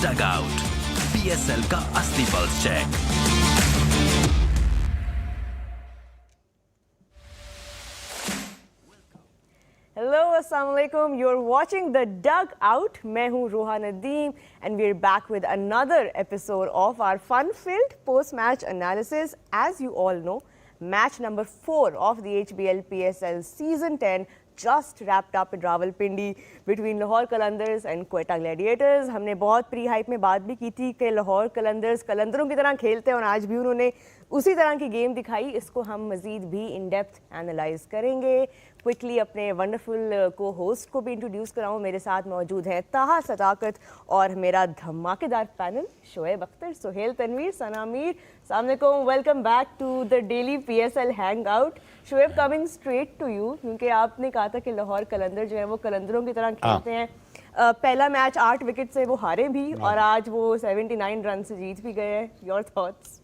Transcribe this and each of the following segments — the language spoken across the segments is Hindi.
डग आउट, पीएसएल का असली pulse check. Hello, Assalamualaikum. You're watching the Dug Out. मैं हूँ रोहा Nadeem and we're back with another episode of our fun-filled post-match analysis. As you all know, match number 4 of the HBL PSL Season 10 just wrapped up in Rawalpindi between Lahore Qalandars and Quetta Gladiators. हमने बहुत प्री हाइप में बात भी की थी कि लाहौर कलंदर्स कलंदरों की तरह खेलते हैं और आज भी उन्होंने उसी तरह की गेम दिखाई। इसको हम मज़ीद भी इन डेप्थ एनालाइज करेंगे। क्विकली अपने वंडरफुल को होस्ट को भी इंट्रोड्यूस कराऊँ। मेरे साथ मौजूद हैं ताहा सदाकत और मेरा धमाकेदार पैनल शोएब अख्तर, सुहेल तनवीर, सना मीर। अस्सलाम वालेकुम, welcome back to the daily PSL hang out. Shoaib, coming straight to you, क्योंकि आपने कहा था कि लाहौर कलंदर जो है वो कलंदरों की तरह खेलते हैं। पहला मैच 8 विकेट से वो हारे भी और आज वो 79 रन से जीत भी गए हैं। Your thoughts?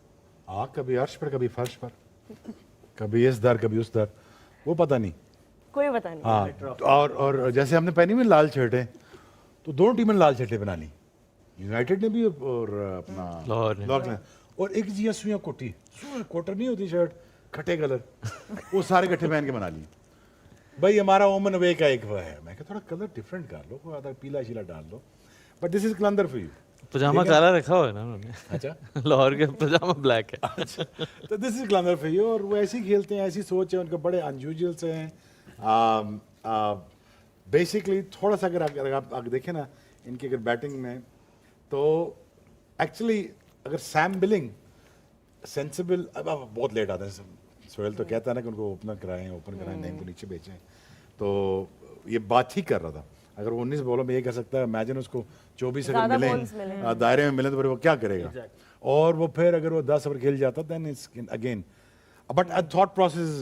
कभी अर्श पर, कभी फर्श पर, कभी इस दर कभी उस दर, वो पता नहीं, कोई पता नहीं। हाँ, और जैसे हमने पहनी में लाल शर्टें, तो दोनों टीमें लाल शर्टें बना ली, यूनाइटेड ने भी और अपना लाहौर ने। और एक जी सुइयां कोटी, कोटर नहीं होती शर्ट, खट्टे कलर, वो सारे इकट्ठे पहन के बना लिए। भाई हमारा ओमन अवे का एक वो है, मैं थोड़ा कलर डिफरेंट कर लो, कोई आधा पीला शीला डाल लो, but this is calendar for you. पजामा काला रखा हुआ है ना उन्होंने। अच्छा लाहौर के पजामा ब्लैक है। अच्छा, तो this is calendar for you. और वो ऐसे ही खेलते हैं, ऐसी सोच है उनका, बड़े अनयूजुअल से हैं। बेसिकली थोड़ा सा अगर आप देखें ना इनकी अगर बैटिंग में, तो एक्चुअली अगर सैम बिलिंग सेंसिबल, अब बहुत लेट आता है। सोहेल तो कहता है ना कि उनको ओपन कराएं, नहीं उनको नीचे बेचें, तो ये बात ही कर रहा था। अगर वो 19 बॉलों में ये कर सकता है, इमेजिन उसको 24 अगर मिले, दायरे में मिले, तो फिर वो क्या करेगा। और वो फिर अगर वो 10 ओवर खेल जाता, then it's again, but a thought process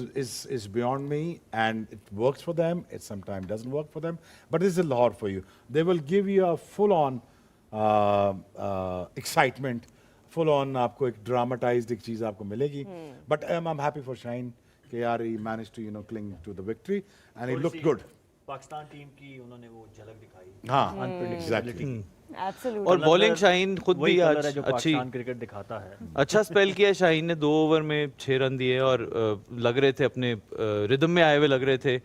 is beyond me, and it works for them, it sometimes doesn't work for them, but this is Lahore for you. They will give you a full on excitement, full on आपको एक dramatized एक चीज़ आपको मिलेगी, but I'm happy for Shaheen कि यार he managed to cling to the victory and he looked good. Pakistan team की उन्होंने वो झलक दिखाई, हाँ, अनप्रेडिक्टेबिलिटी। Absolutely. और बॉलिंग शाहीन खुद भी आज जो अच्छी पाकिस्तान क्रिकेट दिखाता है। अच्छा स्पेल किया शाहीन ने। 2 ओवर में 6 रन दिए और लग रहे थे अपने रिदम में आए हुए लग रहे थे।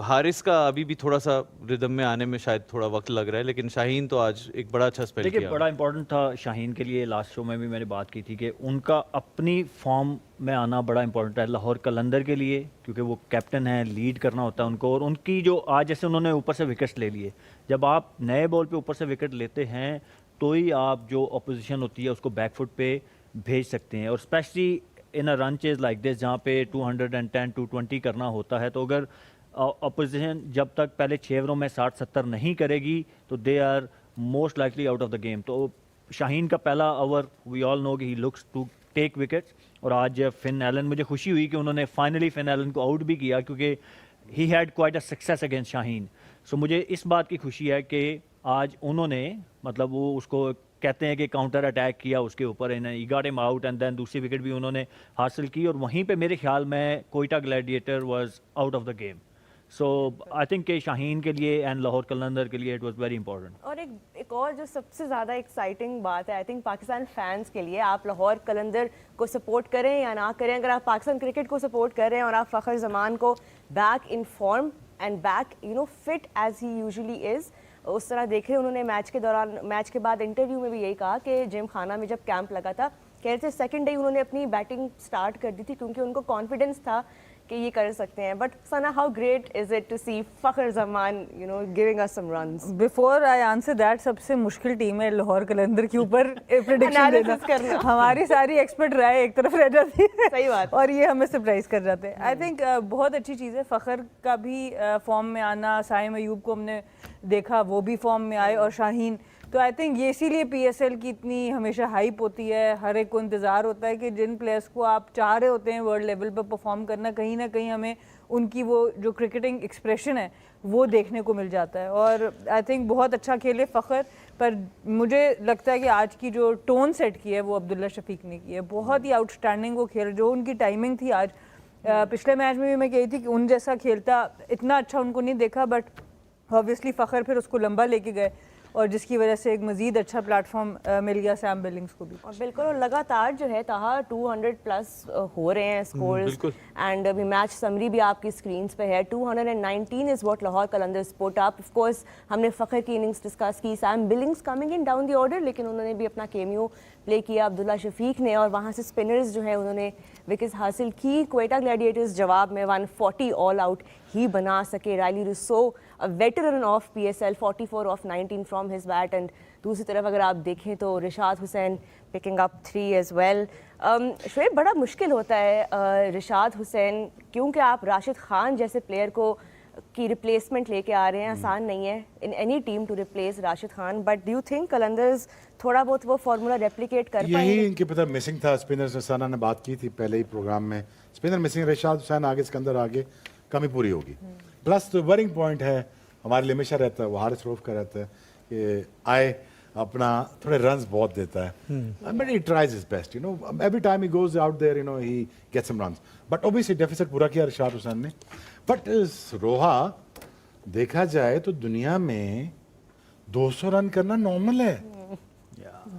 हारिस का अभी भी थोड़ा सा रिदम में आने में शायद थोड़ा वक्त लग रहा है, लेकिन शाहीन तो आज एक बड़ा अच्छा स्पेल देखिए किया। बड़ा इंपॉर्टेंट था शाहीन के लिए। लास्ट शो में भी मैंने बात की थी कि उनका अपनी फॉर्म में आना बड़ा इंपॉर्टेंट है लाहौर कलंदर के लिए, क्योंकि वो कैप्टन है, लीड करना होता है उनको। और उनकी जो आज जैसे उन्होंने ऊपर से विकेट्स ले लिए, जब आप नए बॉल पे ऊपर से विकेट लेते हैं तो ही आप जो अपोजिशन होती है उसको बैकफुट पे भेज सकते हैं। और specially in a run chase like this, जहाँ पे 210 220 करना होता है, तो अगर अपोजिशन जब तक पहले 6 ओवरों में 60-70 नहीं करेगी तो they are most likely out of the game. तो शाहीन का पहला ओवर वी ऑल नो कि he looks to take wickets. और आज फिन एलन, मुझे खुशी हुई कि उन्होंने फाइनली फिन एलन को आउट भी किया, क्योंकि he had quite a success against Shaheen. So मुझे इस बात की खुशी है कि आज उन्होंने, मतलब वो उसको कहते हैं कि काउंटर अटैक किया उसके ऊपर, he got him out and then दूसरी विकेट भी उन्होंने हासिल की। और वहीं पे मेरे ख्याल में Quetta gladiator was out of the game. So I think कि शाहीन के लिए एंड लाहौर कलंदर के लिए इट वाज वेरी इंपॉर्टेंट। और एक और जो सबसे ज़्यादा एक्साइटिंग बात है आई थिंक पाकिस्तान फैंस के लिए, आप लाहौर कलंदर को सपोर्ट करें या ना करें, अगर आप पाकिस्तान क्रिकेट को सपोर्ट कर रहे हैं और आप फ़खर जमान को back in form and back fit as he usually is, उस तरह देख रहे हैं। उन्होंने मैच के दौरान, मैच के बाद इंटरव्यू में भी यही कहा कि जिम खाना में जब कैंप लगा था, कह रहे थे सेकेंड डे उन्होंने अपनी बैटिंग स्टार्ट कर दी थी क्योंकि उनको कॉन्फिडेंस था कि ये कर सकते हैं। But Sana, how great is it to see Fakhar Zaman giving us some runs? Before I answer that, सबसे मुश्किल टीम है लाहौर कलंदर के ऊपर प्रेडिक्शन देना। हमारी सारी एक्सपर्ट राय एक तरफ रह जाती है, सही बात, और ये हमें सरप्राइज कर जाते हैं। आई थिंक बहुत अच्छी चीज़ है फखर का भी फॉर्म में आना। साइम अयूब को हमने देखा, वो भी फॉर्म में आए, और शाहीन। तो आई थिंक ये इसीलिए PSL की इतनी हमेशा हाइप होती है, हर एक को इंतज़ार होता है कि जिन प्लेयर्स को आप चाह रहे होते हैं वर्ल्ड लेवल पर परफॉर्म करना, कहीं ना कहीं हमें उनकी वो जो क्रिकेटिंग एक्सप्रेशन है वो देखने को मिल जाता है। और आई थिंक बहुत अच्छा खेले फ़खर, पर मुझे लगता है कि आज की जो टोन सेट की है वो अब्दुल्ला शफीक ने की है। बहुत ही आउटस्टैंडिंग वो खेल, जो उनकी टाइमिंग थी आज। पिछले मैच में भी मैं कही थी कि उन जैसा खेलता इतना अच्छा उनको नहीं देखा, बट ऑब्वियसली फ़खर फिर उसको लंबा लेके गए और जिसकी वजह से एक मज़ीद अच्छा प्लेटफॉर्म मिल गया सैम बिलिंग्स को भी। और बिल्कुल, और लगातार जो है ताहा 200 प्लस हो रहे हैं स्कोर्स, बिल्कुल। एंड अभी मैच समरी भी आपकी स्क्रीन्स पे है। 219 is what Lahore Qalandars put up. Of course हमने फ़खर की इनिंग्स डिस्कस की, Sam Billings coming in down the order, लेकिन उन्होंने भी अपना केमियो प्ले किया। अब्दुल्ला शफीक ने, और वहाँ से स्पिनर्स जो हैं उन्होंने विकेट्स हासिल की। क्वेटा ग्लैडिएटर्स जवाब में 140 ऑल आउट ही बना सके। Rilee Rossouw, a veteran of PSL, 44 of 19 from his bat. And दूसरी तरफ अगर आप देखें तो Rishad Hossain picking up 3 as well. Shoaib, बड़ा मुश्किल होता है रिशाद हुसैन, क्योंकि आप राशिद खान जैसे प्लेयर को की रिप्लेसमेंट लेके आ रहे हैं। आसान नहीं है in any team to replace Rashid Khan, but do you think Qalandars थोड़ा बहुत वो फार्मूला रेप्लिकेट कर यही पाएंगे? इनके पता मिसिंग था। स्पिनर्स ने, सना ने बात की थी पहले ही प्रोग्राम में, स्पिनर मिसिंग, रिशाद हुसैन आगे, सिकंदर आगे, कमी पूरी होगी। प्लस तो वरिंग पॉइंट है हमारे लिए हमेशा रहता है, वो हारिस रऊफ का रहता है कि आए अपना थोड़े रन्स बहुत देता है, but he tries his best, you know, every time he goes out there, you know, he gets some runs, but obviously deficit पूरा किया रिशाद हुसैन ने। बट रोहा देखा जाए तो दुनिया में 200 रन करना नॉर्मल है,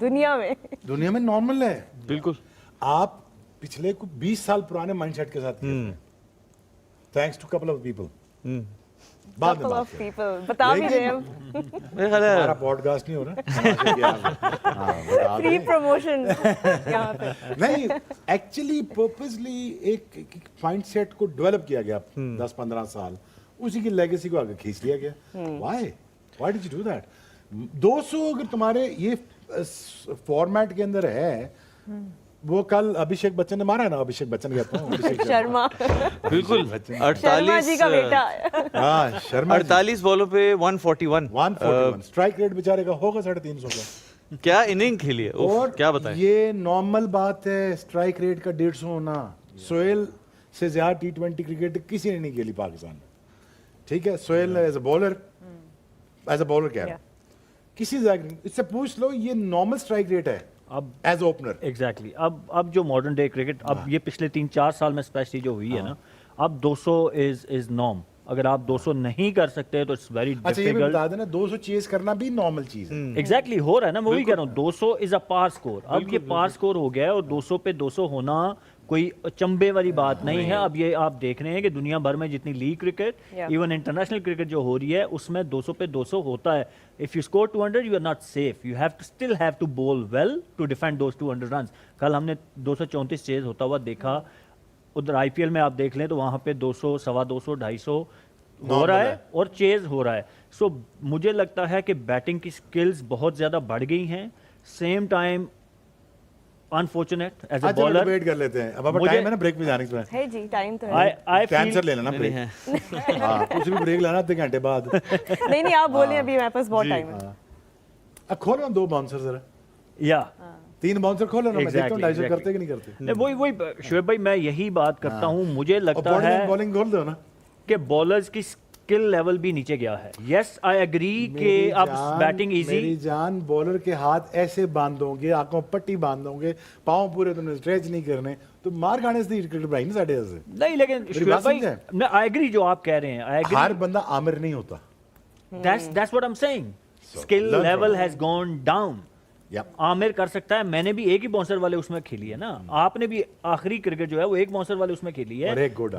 दुनिया में नॉर्मल है। बिल्कुल। आप पिछले कुछ 20 साल पुराने माइंडसेट के साथ thanks to couple of people, बाद में Couple बात of करें। people, बता भी रहे हम। मेरे ख्याल है हमारा पॉडकास्ट नहीं हो रहा, तमाशा किया आपने। हाँ, बता फ्री दें। प्रमोशन यहाँ पे। नहीं, एक्चुअली पर्पसली एक माइंडसेट को डेवलप किया गया 10-15 साल, उसी की लेगेसी को आगे खींच लिया गया। Why did you do that? 200 अगर तुम्हारे ये फॉर्मेट के अंदर है, वो कल अभिषेक बच्चन ने मारा है ना, अभिषेक बच्चन कहता हूँ, अभिषेक शर्मा, बिल्कुल शर्मा जी का 48 बेटा। हाँ, शर्मा 48 बॉलों पे 141 141 स्ट्राइक रेट बेचारे का होगा 350 का। क्या इनिंग खेली है, उफ, और क्या बताएं। ये नॉर्मल बात है स्ट्राइक रेट का 150 होना। सोहेल से ज्यादा T20 क्रिकेट किसी ने नहीं खेली पाकिस्तान में, ठीक है? सोहेल एज अ बॉलर कह रहा हूं, किसी जगह इससे पूछ लो, ये नॉर्मल स्ट्राइक रेट है अब एज ओपनर। एग्जैक्टली अब जो मॉडर्न डे क्रिकेट, अब ये पिछले 3-4 साल में स्पेशली जो हुई है ना, अब 200 इज नॉर्म। अगर आप 200 नहीं कर सकते तो इट्स वेरी अच्छा, ये भी डिफिकल्ट। बता देना, 200 चेस करना भी नॉर्मल चीज है। एग्जैक्टली हो रहा है ना, मैं वही कह रहा हूँ, 200 इज अ पार स्कोर। अब ये पार स्कोर हो गया है, और 200 पे 200 होना कोई चंबे वाली बात नहीं है। अब ये आप देख रहे हैं कि दुनिया भर में जितनी league cricket, even international cricket जो हो रही है, उसमें 200 पे 200 होता है। If you score 200 you are not safe, you have to still have to bowl well to defend those 200 runs. कल हमने 234 चेज होता हुआ देखा, उधर IPL में आप देख लें तो वहाँ पे 200, 250, 250 हो रहा है और चेज हो रहा है। सो मुझे लगता है कि बैटिंग की स्किल्स बहुत ज़्यादा बढ़ गई हैं। Same time unfortunate as a bowler, wait कर लेते हैं, अब टाइम है ना ब्रेक में जाने का। है जी, टाइम तो है। आई कैंसर ले लेना ब्रेक, हाँ, कुछ भी ब्रेक लेना आधे घंटे बाद। नहीं, आप बोलिए, अभी मेरे पास बहुत टाइम है। खोलो ना 2 बाउंसर जरा, या 3 बाउंसर खोलो ना, मैं देखता हूँ 250 करते कि नहीं करते। नहीं, वही शोएब भाई, मैं यही बात करता हूँ। मुझे लगता है बॉलिंग खोल दो ना कि बॉलर्स की स्किल लेवल भी नीचे गया है। यस, आई एग्री कि अब बैटिंग मेरी इजी। जान, बॉलर के हाथ ऐसे बांधोगे, आंखों पट्टी बांधोगे, पाँव पूरे तुमने स्ट्रेच नहीं करने, तो मार खाने से क्रिकेट भाई ना साढ़े से। नहीं, लेकिन शोएब भाई, मैं आई एग्री जो आप कह रहे हैं, आई हर एग्री। बंदा आमिर नहीं होता। That's what I am saying, skill learn level from has gone down. Yep. Aamir कर सकता है, मैंने भी एक ही बाउंसर वाले उसमें खेली है ना, आपने भी आखिरी क्रिकेट जो है वो एक बाउंसर वाले उसमें खेली है और एक गोडा।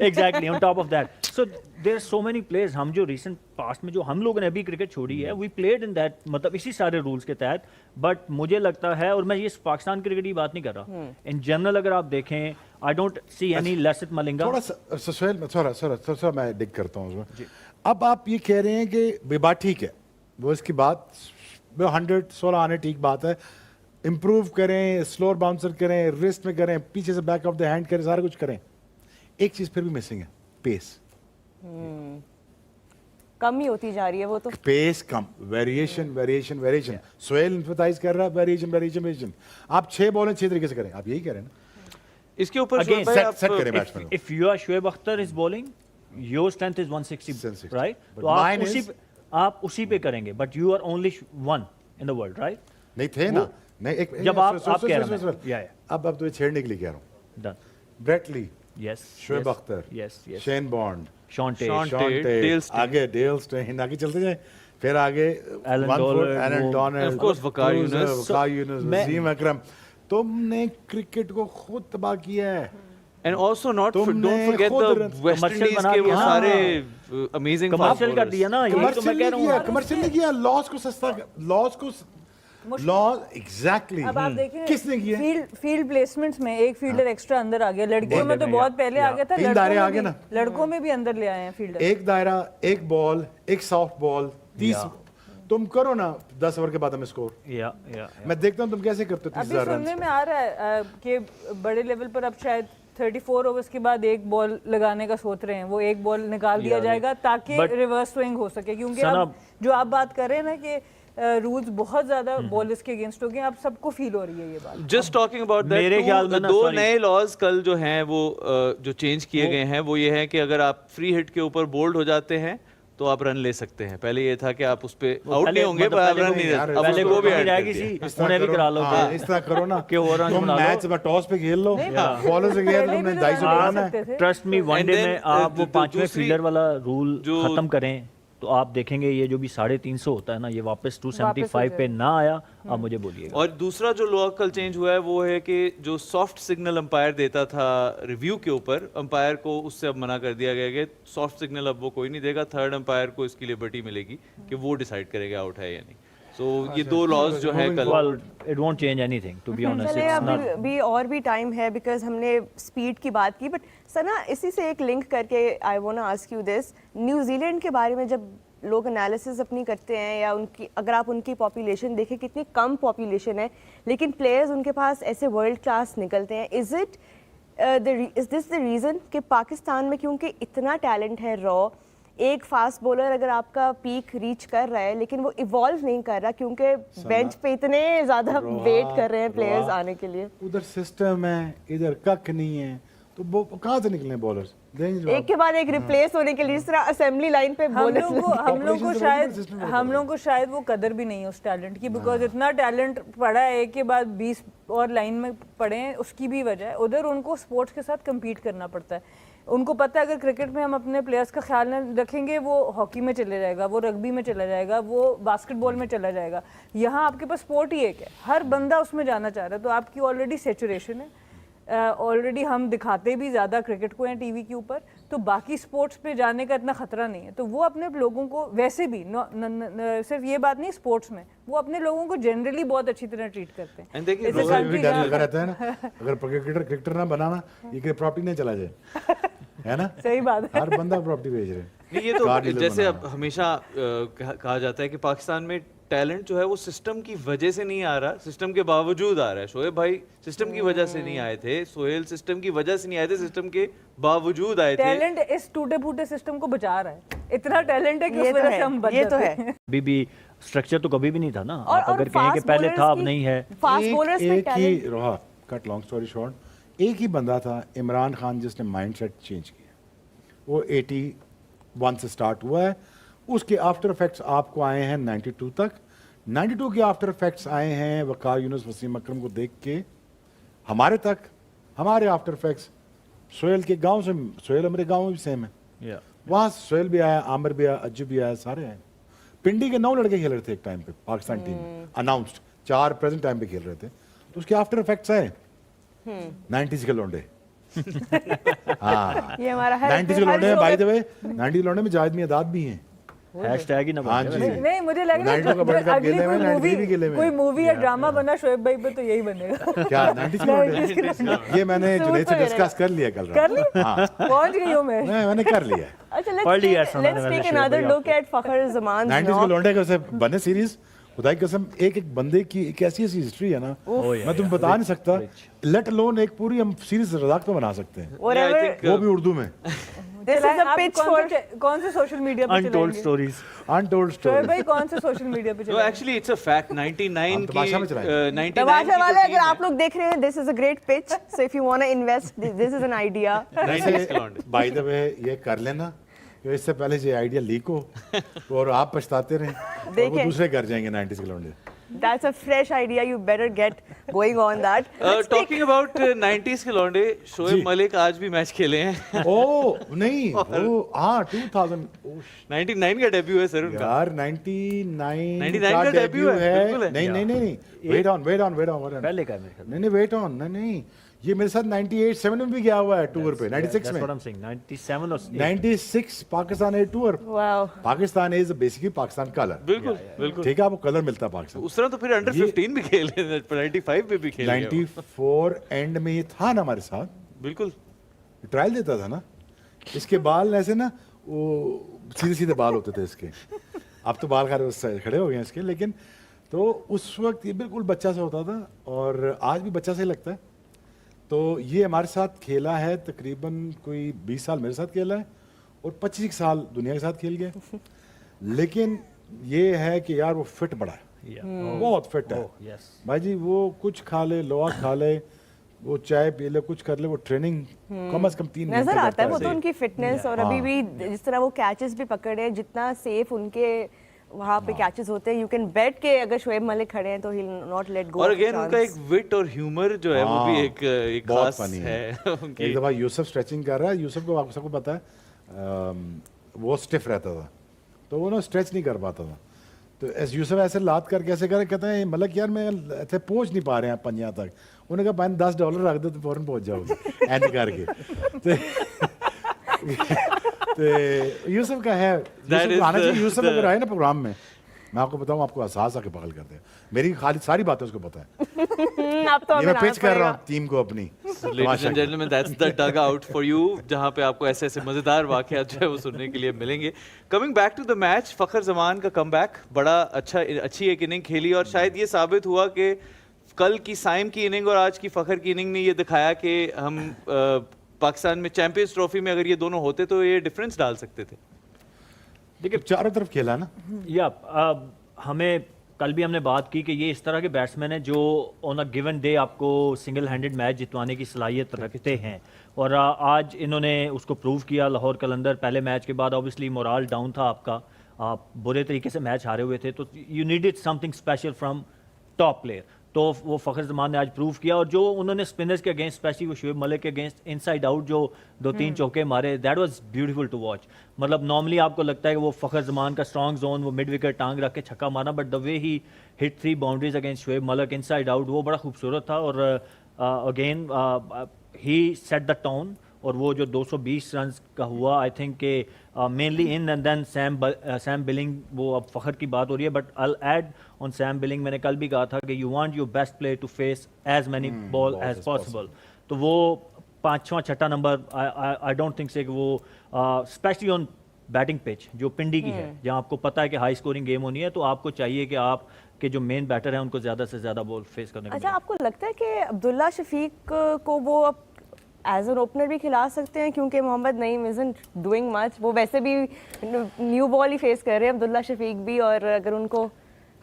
Exactly, on top of that. So there are so many players, हम जो रिसेंट पास्ट में जो हम लोगों ने अभी क्रिकेट छोड़ी है, वी प्लेड इन दैट, मतलब इसी सारे रूल्स के तहत। बट मुझे लगता है, और मैं ये पाकिस्तान क्रिकेट की बात नहीं कर रहा, इन जनरल अगर आप देखें, I don't see any Lasith Malinga. थोड़ा सा सुहेल, थोड़ा मैं डिग करता हूँ उसमें। अब आप ये कह रहे हैं कि बात ठीक है, वो इसकी बात 116 आने ठीक बात है, इंप्रूव करें, स्लोअर बाउंसर करें, रिस्ट में करें, पीछे से बैक ऑफ द हैंड करें, सारा कुछ करें। एक चीज फिर भी मिसिंग है, पेस। कम ही होती जा रही है वो तो। पेस कम, वेरिएशन। सोहेल एम्फसाइज कर रहा है वेरिएशन। आप 6 बॉलें 6 तरीके से करें, आप यही कह रहे हैं ना। इसके ऊपर Again, शोएब भाई, set आप- करें बैट्समैन को। If you are Shoaib Akhtar is bowling, your strength is 160, 160. right? But तो mine is- आप उसी पे करेंगे, but you are only one in the world, right? नहीं थे ना, नहीं एक जब आप कह रहे हैं, yeah, yeah. अब तो ये छेड़ने के लिए कह रहा हूँ। Done. Brett Lee, Yes. Shoaib yes, Akhtar, Yes, yes. Shane Bond, Sean Tate. Sean Shaun Tate, Tait, Dale Steyn. आगे डेल स्टेन, आगे चलते जाए, फिर आगे Alan Donald, Donald, Of course, Waqar Younis. Waqar Younis, Wasim Akram. तुमने क्रिकेट को खुद तबाह किया है। एंड ऑल्सो नॉट तुमने डोंट फॉरगेट खुद द वेस्ट commercial इंडीज बना के वो दिया। सारे अमेजिंग कमर्शियल कर दिया ना, यही तो मैं कमर्शियल कह नहीं रहा किया, हूँ। कमर्शियल नहीं किया, लॉस को सस्ता, लॉस को लॉस एग्जैक्टली अब आप देखें किसने किया? फील्ड प्लेसमेंट्स में एक फील्डर एक्स्ट्रा अंदर आ गया, लड़कियों में तो बहुत पहले आ गया था, तीन दायरे आ गए ना। लड़कों में भी अंदर ले आए हैं फील्डर। एक दायरा, एक बॉल, एक सॉफ्ट बॉल, 30 तुम करो ना 10 ओवर के बाद हमें स्कोर। या मैं देखता हूँ तुम कैसे करते हो 30,000 अभी सुनने रन। में आ रहा है कि बड़े लेवल पर अब शायद 34 ओवर्स के बाद एक बॉल लगाने का सोच रहे हैं, वो एक बॉल निकाल दिया जाएगा ताकि But- रिवर्स स्विंग हो सके, क्योंकि सना- अब जो आप बात कर रहे हैं ना कि रूल्स बहुत ज्यादा बॉलर्स के अगेंस्ट हो गए, अब सबको फील हो रही है ये बात। जस्ट टॉकिंग अबाउट दैट, मेरे ख्याल में ना, दो sorry। नए लॉज कल जो हैं वो जो चेंज किए गए हैं वो ये है कि अगर आप फ्री हिट के ऊपर बोल्ड हो जाते हैं तो आप रन ले सकते हैं। पहले ये था कि आप उस पे आउट नहीं होंगे पर आप रन नहीं ले यार, सकते। अब पहले उसको वो भी भी ऐड कर रहेगी दिया। सी, इस तरह उन्हें भी करो, करा लो हाँ, इस तरह करो ना कि ओवर तुम बना लो। मैच में टॉस पे खेल लो, बॉलर से खेल पहले तुमने भी 250 लगा बनाना है। सकते थे। Trust me, And one day then, में आप वो पांचवें दूसरी- फील्डर वाला रूल जो- खत्म करें तो आप देखेंगे ये जो भी 350 होता है ना, ये वापस 275 वापस हो पे ना आया, आप मुझे बोलिएगा। और दूसरा जो लॉ कल चेंज हुआ है वो है कि जो सॉफ्ट सिग्नल अंपायर देता था रिव्यू के ऊपर, अंपायर को उससे अब मना कर दिया गया कि सॉफ्ट सिग्नल अब वो कोई नहीं देगा, थर्ड अंपायर को इसकी लिबर्टी मिलेगी कि वो डिसाइड करेगा आउट है या नहीं। सो ये दो लॉज जो है कल Well, it won't change anything, to be honest. चले It's not. अभी और भी टाइम है बिकॉज हमने स्पीड की बात की, बट सना इसी से एक लिंक करके I want to ask you this, New Zealand के बारे में जब लोग एनालिसिस अपनी करते हैं या उनकी, अगर आप उनकी पॉपुलेशन देखें कितनी कम पॉपुलेशन है लेकिन प्लेयर्स उनके पास ऐसे वर्ल्ड क्लास निकलते हैं, इज दिस द रीज़न कि पाकिस्तान में क्योंकि इतना टैलेंट है रॉ, एक फास्ट बॉलर अगर आपका पीक रीच कर रहा है लेकिन वो इवॉल्व नहीं कर रहा क्योंकि बेंच पे इतने ज़्यादा वेट कर रहे हैं प्लेयर्स आने के लिए। उधर सिस्टम है, इधर कक नहीं है, तो वो कहाँ से निकले बॉलर्स? एक के बाद एक रिप्लेस होने के लिए जिस तरह असेंबली लाइन पे हम bowlers लोग को Population से system में हम लोग को शायद वो कदर भी नहीं है उस टैलेंट की, बिकॉज इतना टैलेंट पड़ा है एक के बाद 20 और लाइन में पड़े हैं, उसकी भी वजह है उधर उनको स्पोर्ट्स के साथ compete करना पड़ता है। उनको पता है अगर क्रिकेट में हम अपने प्लेयर्स का ख्याल न रखेंगे वो हॉकी में चले जाएगा, वो रग्बी में चला जाएगा, वो बास्केटबॉल में चला जाएगा। यहाँ आपके पास स्पोर्ट ही एक है, हर बंदा उसमें जाना चाह रहा है, तो आपकी ऑलरेडी सेचुरेशन है, ऑलरेडी हम दिखाते भी ज़्यादा क्रिकेट को हैं टीवी के ऊपर, तो बाकी स्पोर्ट्स पे जाने का इतना खतरा नहीं है। तो वो अपने लोगों को वैसे भी सिर्फ ये बात नहीं, स्पोर्ट्स में वो अपने लोगों को जनरली बहुत अच्छी तरह ट्रीट करते हैं। And देखिए, It's a लोगों को भी country डर जहाँ लगा पर- रहता है ना, अगर क्रिकेटर ना बनाना ये कि प्रॉपर्टी नहीं चला जाए, है ना? सही बात है। हर बंदा प्रॉपर्टी बेच रहे हैं। नहीं, ये कार तो डीलर जैसे बना अब हमेशा कहा जाता है कि पाकिस्तान में टैलेंट जो है वो सिस्टम की वजह से नहीं आ रहा, सिस्टम के बावजूद आ रहा है। शोएब भाई सिस्टम की वजह से नहीं आए थे, सोहेल सिस्टम की वजह से नहीं आए थे, सिस्टम के बावजूद आए थे। टैलेंट इस टूटे फूटे सिस्टम को बचा रहा है, इतना टैलेंट है कि ये उस तो वजह है, से हम बच ये तो जाते है। हैं। अभी भी स्ट्रक्चर तो कभी भी नहीं था ना, और आप अगर कहें कि fast पहले bowlers था अब की- नहीं है। फास्ट बॉलर्स में एक ही टैलेंट रोहा, कट लॉन्ग स्टोरी शॉर्ट, एक ही बंदा था इमरान खान जिसने माइंडसेट चेंज किया। वो 81 से स्टार्ट हुआ है, उसके आफ्टर इफेक्ट्स आपको आए हैं 92 तक। 92 के आफ्टर इफेक्ट्स आए हैं वकार यूनुस, वसीम अकरम को देख के हमारे तक। हमारे आफ्टर इफेक्ट्स सोहेल के गांव से, सोहेल हमारे गांव में भी सेम है, Yeah. वहाँ सोहेल भी आया, आमिर भी आया, अज्जू भी आया, सारे आए। पिंडी के 9 लड़के खेल रहे थे एक टाइम पे पाकिस्तान टीम में, अनाउंस्ड 4 प्रेजेंट टाइम पे खेल रहे थे, तो उसके आफ्टर इफेक्ट्स आए 90s के लौंडे। हाँ, ये हमारा 90s के लौंडे में, बाय द वे 90s के लौंडे में जाहिद मियादाद भी हैं। हैशटैग ही ना हाँ बन जी। जाए। नहीं मुझे लग रहा है 92 का वर्ल्ड कप अगली खेले हुए, 93 भी खेले हुए। कोई मूवी या ड्रामा बना शोएब भाई पे तो यही बनेगा। क्या 90s के लौंडे? ये मैंने जुनैद से डिस्कस कर लिया कल कर रात। ली? हाँ, पहुंच गई हूँ मैं। मैंने कर लिया। अच्छा, पढ़ लिया है सुनाने let's वाले take शोएब another भाई look at Fakhar Zaman 90s के लौंडे का से बने सीरीज, खुदा की कसम एक एक बंदे की एक ऐसी ऐसी हिस्ट्री है ना, मैं तुम्हें बता नहीं सकता। लेट अलोन एक पूरी हम सीरीज रज़ाक पे बना सकते हैं, whatever वो भी उर्दू में। this is a आप pitch for कौन से सोशल मीडिया पे अनटोल्ड चलेंगे? स्टोरीज। Untold Shoaib story. भाई कौन से सोशल मीडिया पे No, चलेंगे? actually it's a fact. 99 हम की तमाशा में चलाएंगे। 99 तमाशा की वाले जो अगर team आप लोग देख रहे हैं, this is a great pitch, so if you want to invest, this is an idea. है, 90s के लौंडे। बाय द वे ये कर लेना कि इससे पहले ये आइडिया लीक हो और आप पछताते रहें और वो देखें। दूसरे कर जाएंगे 90s के लौंडे। That's a fresh idea. You better get going on that. Let's take- talking about 90s के लौंडे, शोएब जी। मलिक आज भी मैच खेले हैं। ओ नहीं वो हाँ 2000 ओह 99 का डेब्यू है सर उनका। यार 99 99 का का debut डेब्यू है, है बिल्कुल है। नहीं नहीं नहीं नहीं wait on wait on wait on पहले का है मेरे ख्याल में। नहीं नहीं वेट ऑन नहीं नहीं ये मेरे साथ 98 7 में भी गया हुआ है टूर पे 96 That's what में I'm saying. 97 or 96 Pakistan A tour Wow. Pakistan is basically Pakistan colour बिल्कुल बिल्कुल। ठीक है आपको कलर मिलता है पाकिस्तान उस तरह तो फिर अंडर 15 भी खेले, 95 में भी खेले हैं वो। 94 एंड में ये था ना हमारे साथ बिल्कुल। ट्रायल देता था ना इसके बाल ऐसे ना वो सीधे सीधे बाल होते थे इसके अब तो बाल खड़े हो गए हैं इसके लेकिन तो उस वक्त ये बिल्कुल बच्चा सा होता था और आज भी बच्चा सा ही लगता है तो ये हमारे साथ खेला है तकरीबन कोई 20 साल मेरे साथ खेला है और 25 साल दुनिया के साथ खेल गया लेकिन ये है कि यार वो फिट बड़ा है Yeah. बहुत फिट है Oh, yes. भाई जी वो कुछ खा ले लोहा खा ले वो चाय पी ले कुछ कर ले वो ट्रेनिंग कम से कम 3 घंटे नजर आता करता है वो तो उनकी फिटनेस और अभी भी जिस तरह वो कैचेस भी पकड़े जितना सेफ उनके वहाँ पे कैचेस होते हैं यू कैन बेट के अगर शोएब मलिक खड़े हैं तो ही नॉट लेट गो और अगेन उनका एक विट और ह्यूमर जो है वो भी हाँ, एक बहुत खास funny है उनकी। एक दफा यूसुफ स्ट्रेचिंग कर रहा है यूसुफ को आप सबको पता है वो स्टिफ रहता था तो वो ना स्ट्रेच नहीं कर पाता था तो यूसुफ ऐसे लात कर कैसे करे कहते हैं मलक यार मैं ऐसे पहुंच नहीं पा रहे हैं पंजा तक उन्होंने कहा भाई $10 रख दो तो फौरन पहुंच जाओगे ऐसे करके तो यूसुफ का है That यूसुफ is को आना चाहिए the- यूसुफ अगर आए ना प्रोग्राम में मैं आपको बताऊं आपको एहसास आके पकड़ करते हैं मेरी खाली सारी बातें उसको पता है आप तो ये हमें मैं लाना पिच कर रहा पड़ेगा हूँ टीम को अपनी Ladies तमाशा and की। gentlemen, that's the dugout for you, जहाँ पे आपको ऐसे ऐसे मजेदार वाकयात जो है वो सुनने के लिए मिलेंगे। Coming back to the match, फखर जमान का कमबैक बड़ा अच्छी एक इनिंग खेली और शायद ये साबित हुआ कि कल की साइम की इनिंग और आज की फखर की इनिंग ने ये दिखाया कि हम पाकिस्तान में चैंपियंस ट्रॉफी में अगर ये दोनों होते तो ये डिफरेंस डाल सकते थे। देखिए चारों तरफ खेला ना या हमें कल भी हमने बात की कि ये इस तरह के बैट्समैन हैं जो ऑन अ गिवन डे आपको सिंगल हैंडेड मैच जितवाने की सलाहियत रखते हैं और आज इन्होंने उसको प्रूव किया लाहौर कलंदर पहले मैच के बाद ऑब्वियसली मोराल डाउन था आपका आप बुरे तरीके से मैच हारे हुए थे तो you needed something special from top player तो वो फखर जमान ने आज प्रूव किया और जो उन्होंने स्पिनर्स के अगेंस्ट स्पेशली वो शोएब मलिक के अगेंस्ट इनसाइड आउट जो 2-3 चौके मारे that was beautiful to watch मतलब नॉर्मली आपको लगता है कि वो फखर जमान का स्ट्रॉन्ग जोन वो मिड विकेट टांग रख के छक्का मारना but the way he hit 3 boundaries against Shoaib Malik inside out वो बड़ा खूबसूरत था और again he set the tone और वो जो 220 रन का हुआ आई थिंक के mainly in and then Sam Billings वो अब फखर की बात हो रही है but I add on Sam Billings मैंने कल भी कहा था कि you want your best player to face as many ball as possible तो वो 5वां 6ठा नंबर आई डोंट थिंक से कि वो स्पेशली ऑन बैटिंग पिच जो पिंडी की है जहां आपको पता है कि हाई स्कोरिंग गेम होनी है तो आपको चाहिए कि आप के जो मेन बैटर हैं उनको ज़्यादा से ज़्यादा बॉल फेस करने को अच्छा मिले। आपको लगता है कि अब्दुल्ला शफीक को वो अब एज एन ओपनर भी खिला सकते हैं क्योंकि Mohammad Naeem isn't doing much वो वैसे भी न्यू बॉल ही फेस कर रहे हैं अब्दुल्ला शफीक भी और अगर उनको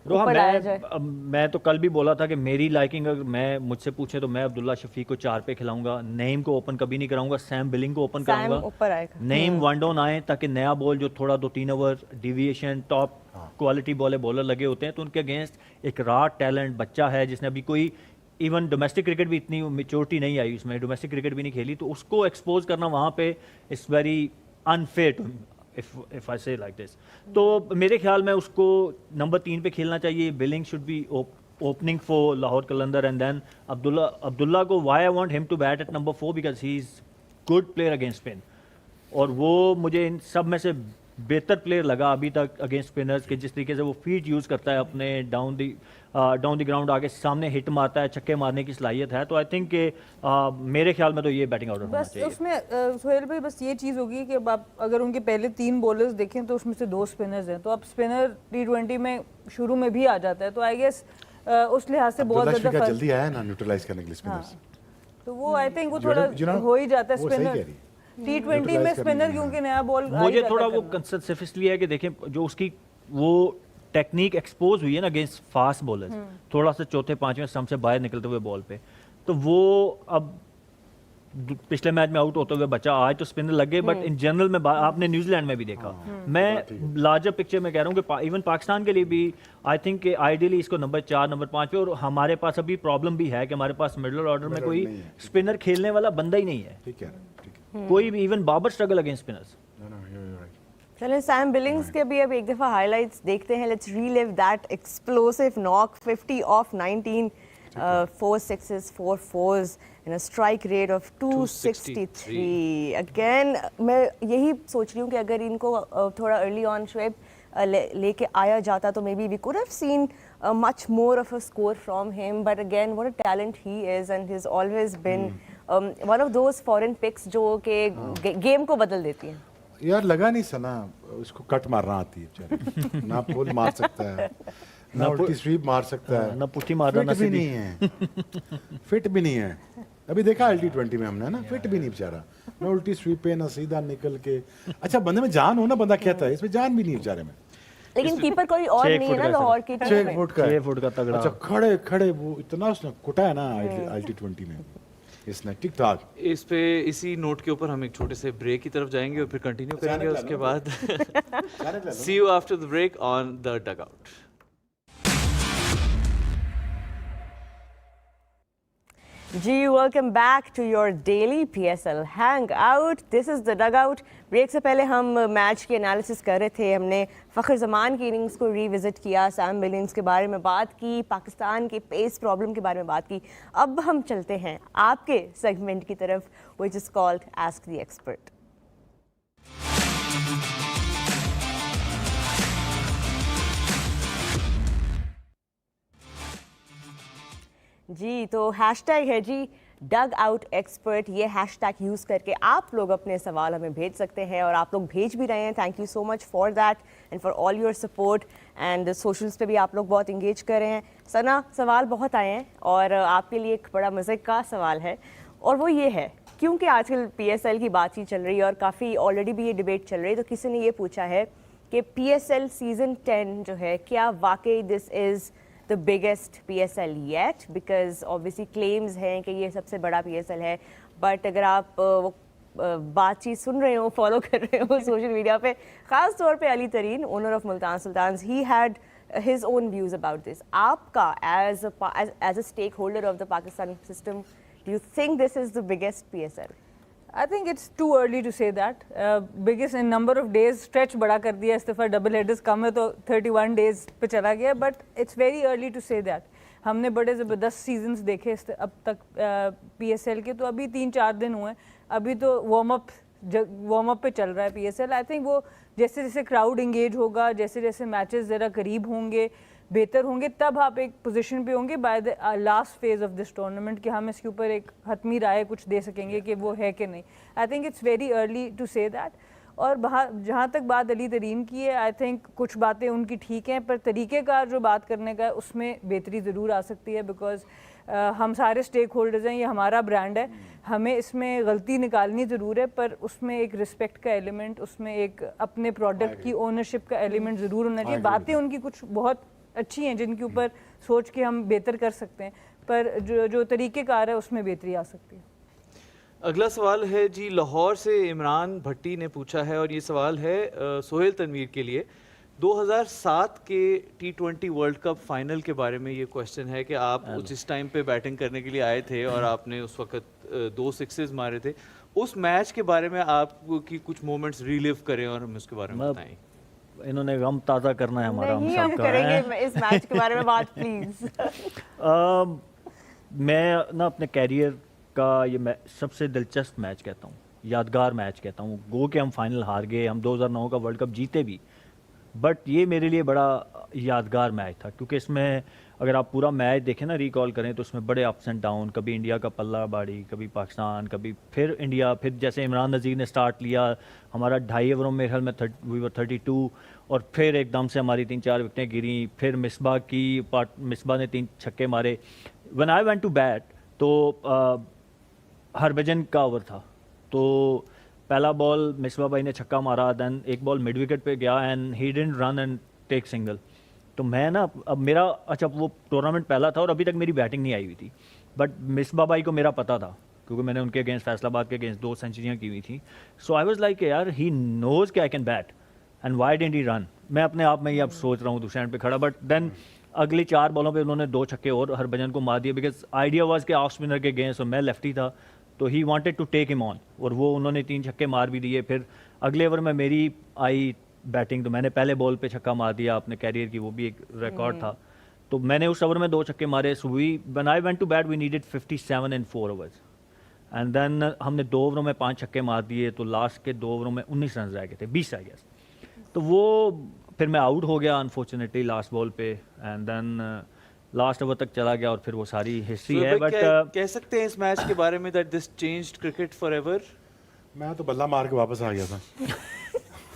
रोहा ऊपर आया जाए मैं तो कल भी बोला था कि मेरी लाइकिंग अगर मैं मुझसे पूछे तो मैं अब्दुल्ला शफीक को 4 पे खिलाऊंगा नईम को ओपन कभी नहीं कराऊंगा सैम बिलिंग को ओपन सैम कराऊंगा ऊपर आएगा नईम वन डाउन आए ताकि नया बॉल जो थोड़ा 2-3 over deviation top quality bowler लगे होते हैं तो उनके अगेंस्ट एक रॉ टैलेंट बच्चा है जिसने अभी कोई इवन डोमेस्टिक क्रिकेट भी इतनी मेच्योरिटी नहीं आई उसमें डोमेस्टिक क्रिकेट भी नहीं खेली तो उसको एक्सपोज करना वहाँ पे it's very unfair to if I say like this तो मेरे ख्याल में उसको नंबर 3 पे खेलना चाहिए Billings should be opening for Lahore Qalandar and then Abdullah को why I want him to bat at number 4 because he is good player against spin और वो मुझे इन सब में से बेहतर प्लेयर लगा अभी तक अगेंस्ट स्पिनर्स के जिस तरीके से वो फीट यूज़ करता है अपने डाउन द ग्राउंड आके सामने हिट मारता है छक्के मारने की सलाहियत है तो आई थिंक मेरे ख्याल में तो ये बैटिंग ऑर्डर होना बस चाहिए उसमें सोहेल भाई बस ये चीज़ होगी कि अब आप अगर उनके पहले 3 बॉलर्स देखें तो उसमें से 2 स्पिनर्स हैं तो अब स्पिनर T20 में शुरू में भी आ जाता है तो आई गेस उस लिहाज से बहुत अब्दुल्ला ज़्यादा शफीक फर्क जल्दी आया ना न्यूट्रलाइज करने के लिए स्पिनर्स तो वो आई थिंक वो You know- थोड़ा you know, हो ही जाता है वो सही कह स्पिनर रही है। T20 में Neutralize स्पिनर करने क्योंकि नया बॉल मुझे थोड़ा वो कंसर्न सिर्फ इसलिए है कि देखें जो उसकी वो टेक्निक एक्सपोज हुई है ना अगेंस्ट फास्ट बॉलर्स थोड़ा सा चौथे 5वें स्टंप से बाहर निकलते हुए बॉल पे तो वो अब पिछले मैच में आउट होते हुए बचा, आज तो स्पिनर लग गए, बट इन जनरल में आपने न्यूजीलैंड में भी देखा। मैं लार्जर पिक्चर में कह रहा हूँ कि इवन पाकिस्तान के लिए भी आई थिंक कि आइडियली इसको नंबर 4 नंबर 5 पे, और हमारे पास अभी प्रॉब्लम भी है कि हमारे पास मिडल ऑर्डर में कोई स्पिनर खेलने वाला बंदा ही नहीं है। ठीक है, ठीक है। कोई भी, even Babar struggle against spinners. चलिए सैम बिलिंग्स के भी अब एक दफ़ा हाइलाइट्स देखते हैं। Let's relive that explosive knock, 50 off 19, 4 sixes, 4 fours and a strike rate of 263. Again, मैं यही सोच रही हूँ कि अगर इनको थोड़ा अर्ली ऑन शुएब लेके आया जाता तो maybe we could have seen much more of a score from him. But again, what a talent he is, and he's always been one of those foreign picks जो कि गेम को बदल देती हैं। यार लगा नहीं सना उसको कट मारना आती है बेचारे ना पुल मार सकता है ना उल्टी स्वीप मार सकता है ना पुट्ठी मारना, ना फिट भी सीधी। नहीं है फिट भी नहीं है। अभी देखा LT20 में हमने ना, फिट भी नहीं बेचारा, ना उल्टी स्वीप पे ना सीधा निकल के। अच्छा बंदे में जान हो ना, बंदा कहता है, इसमें जान भी नहीं बेचारे में। लेकिन कीपर कोई और नहीं है ना लाहौर की टीम 6 में। फुट का है। 6 फुट का तगड़ा। अच्छा खड़े खड़े वो इतना उसने कुटा है ना LT20 में इसने, ठीक ठाक। इस पे इसी नोट के ऊपर हम एक छोटे से ब्रेक की तरफ जाएंगे और फिर कंटिन्यू करेंगे उसके बाद। See you after the break on the dugout. जी welcome back to your daily PSL hangout. This is the dugout. Break से पहले हम मैच की एनालिसिस कर रहे थे। हमने फ़खर ज़मान की इनिंग्स को रीविज़िट किया, सैम बिलिंग्स के बारे में बात की, पाकिस्तान के पेस प्रॉब्लम के बारे में बात की। अब हम चलते हैं आपके सेगमेंट की तरफ, which is called ask the expert. जी तो हैशटैग है जी डग आउट एक्सपर्ट। ये हैशटैग यूज़ करके आप लोग अपने सवाल हमें भेज सकते हैं और आप लोग भेज भी रहे हैं। Thank you so much for that and for all your support and socials पे भी आप लोग बहुत इंगेज कर रहे हैं। सना, सवाल बहुत आए हैं और आपके लिए एक बड़ा मज़े का सवाल है और वो ये है, क्योंकि आजकल PSL की बातचीत चल रही है और काफ़ी ऑलरेडी भी ये डिबेट चल रही है, तो किसी ने ये पूछा है कि PSL सीज़न 10 जो है, क्या वाकई this is the biggest PSL yet, because obviously claims हैं कि ये सबसे बड़ा PSL है, but अगर आप वो बातचीत सुन रहे हो, फॉलो कर रहे हो सोशल मीडिया पे, ख़ास तौर पे Ali Tareen, owner of Multan Sultans, he had his own views about this. आपका as a stakeholder of the Pakistan system, do you think this is the biggest PSL? I think it's too early to say that. Biggest in number of days stretch बड़ा कर दिया, इस दफ़ा डबल हेडर्स कम है तो 31 days पे चला गया, but it's very early to say that. हमने बड़े ज़बरदस्त सीजन्स देखे अब तक PSL के, तो अभी 3-4 दिन हुए हैं, अभी तो वार्म अप पे चल रहा है PSL. आई थिंक वो जैसे जैसे क्राउड इंगेज होगा, जैसे जैसे मैचेस ज़रा करीब होंगे, बेहतर होंगे, तब आप एक पोजीशन पे होंगे by the last phase of this tournament कि हम इसके ऊपर एक हतमी राय कुछ दे सकेंगे कि वो है कि नहीं. I think it's very early to say that. और जहाँ तक बात अली तरीन की है, आई थिंक कुछ बातें उनकी ठीक हैं, पर तरीक़ेकार जो बात करने का है उसमें बेहतरी ज़रूर आ सकती है, बिकॉज हम सारे स्टेक होल्डर्स हैं, ये हमारा ब्रांड है, हमें इसमें गलती निकालनी ज़रूर है, पर उसमें एक रिस्पेक्ट का एलिमेंट, उसमें एक अपने प्रोडक्ट की ओनरशिप का एलिमेंट ज़रूर होना चाहिए. बातें उनकी कुछ बहुत अच्छी हैं जिनके ऊपर सोच के हम बेहतर कर सकते हैं, पर जो तरीक़ेकार है उसमें बेहतरी आ सकती है. अगला सवाल है जी, लाहौर से इमरान भट्टी ने पूछा है और ये सवाल है सोहेल तनवीर के लिए. 2007 के T20 वर्ल्ड कप फाइनल के बारे में ये क्वेश्चन है कि आप जिस टाइम पे बैटिंग करने के लिए आए थे और आपने उस वक्त 2 सिक्सेस मारे थे, उस मैच के बारे में आपकी कुछ मोमेंट्स रिलीव करें और हमें उसके बारे में बताएं. इन्होंने गम ताज़ा करना है हमारा, नहीं, हम करेंगे इस मैच के बारे में बात प्लीज. मैं ना अपने कैरियर का ये सबसे दिलचस्प मैच कहता हूँ, यादगार मैच कहता हूँ. गो के हम फाइनल हार गए, हम 2009 का वर्ल्ड कप जीते भी, बट ये मेरे लिए बड़ा यादगार मैच था, क्योंकि इसमें अगर आप पूरा मैच देखें ना, रिकॉल करें, तो उसमें बड़े अप्स एंड डाउन, कभी इंडिया का पल्ला बाड़ी, कभी पाकिस्तान, कभी फिर इंडिया, फिर जैसे इमरान नज़ीर ने स्टार्ट लिया, हमारा 2.5 ओवरों में ख्याल में वी वर 32, और फिर एकदम से हमारी 3-4 विकेटें गिरी, फिर मिसबा ने 3 छक्के मारे. When I went to bat तो हरभजन का ओवर था, तो पहला बॉल मिसबा भाई ने छक्का मारा, देन एक बॉल मिड विकेट पे गया and he didn't run and take single. तो मैं ना, अब मेरा, अच्छा वो टूर्नामेंट पहला था और अभी तक मेरी बैटिंग नहीं आई हुई थी, बट मिसबा भाई को मेरा पता था क्योंकि मैंने उनके अगेंस्ट फैसलाबाद के अगेंस्ट 2 सेंचुरियाँ की हुई थी. सो आई वाज लाइक यार ही नोज कि I can bat and why didn't he run. मैं अपने आप में ही अब सोच रहा हूँ दूसरे पे खड़ा, बट देन अगली 4 बॉलों पे उन्होंने 2 छक्के और हरभजन को मार दिए, बिकॉज आइडिया वाज कि ऑफ स्पिनर के अगेंस्ट और मैं लेफ्टी था, तो he wanted to take him on, और वो उन्होंने 3 छक्के मार भी दिए. फिर अगले ओवर में मेरी आई बैटिंग, तो मैंने पहले बॉल पे छक्का मार दिया अपने कैरियर की, वो भी एक रिकॉर्ड था. तो मैंने उस ओवर में 2 छक्के मारे. So we when I went to bat we needed 57 in 4 overs, and then हमने 2 ओवरों में 5 छक्के मार दिए, तो लास्ट के 2 ओवरों में 19 रन रह गए थे, 20 आई गेस. तो वो फिर मैं आउट हो गया अनफॉर्चुनेटली लास्ट बॉल पे, एंड देन लास्ट ओवर तक चला गया, और फिर वो सारी हिस्ट्री है. बट कह सकते हैं इस मैच के बारे में that this changed cricket forever. मैं तो बल्ला मार के वापस आ गया था.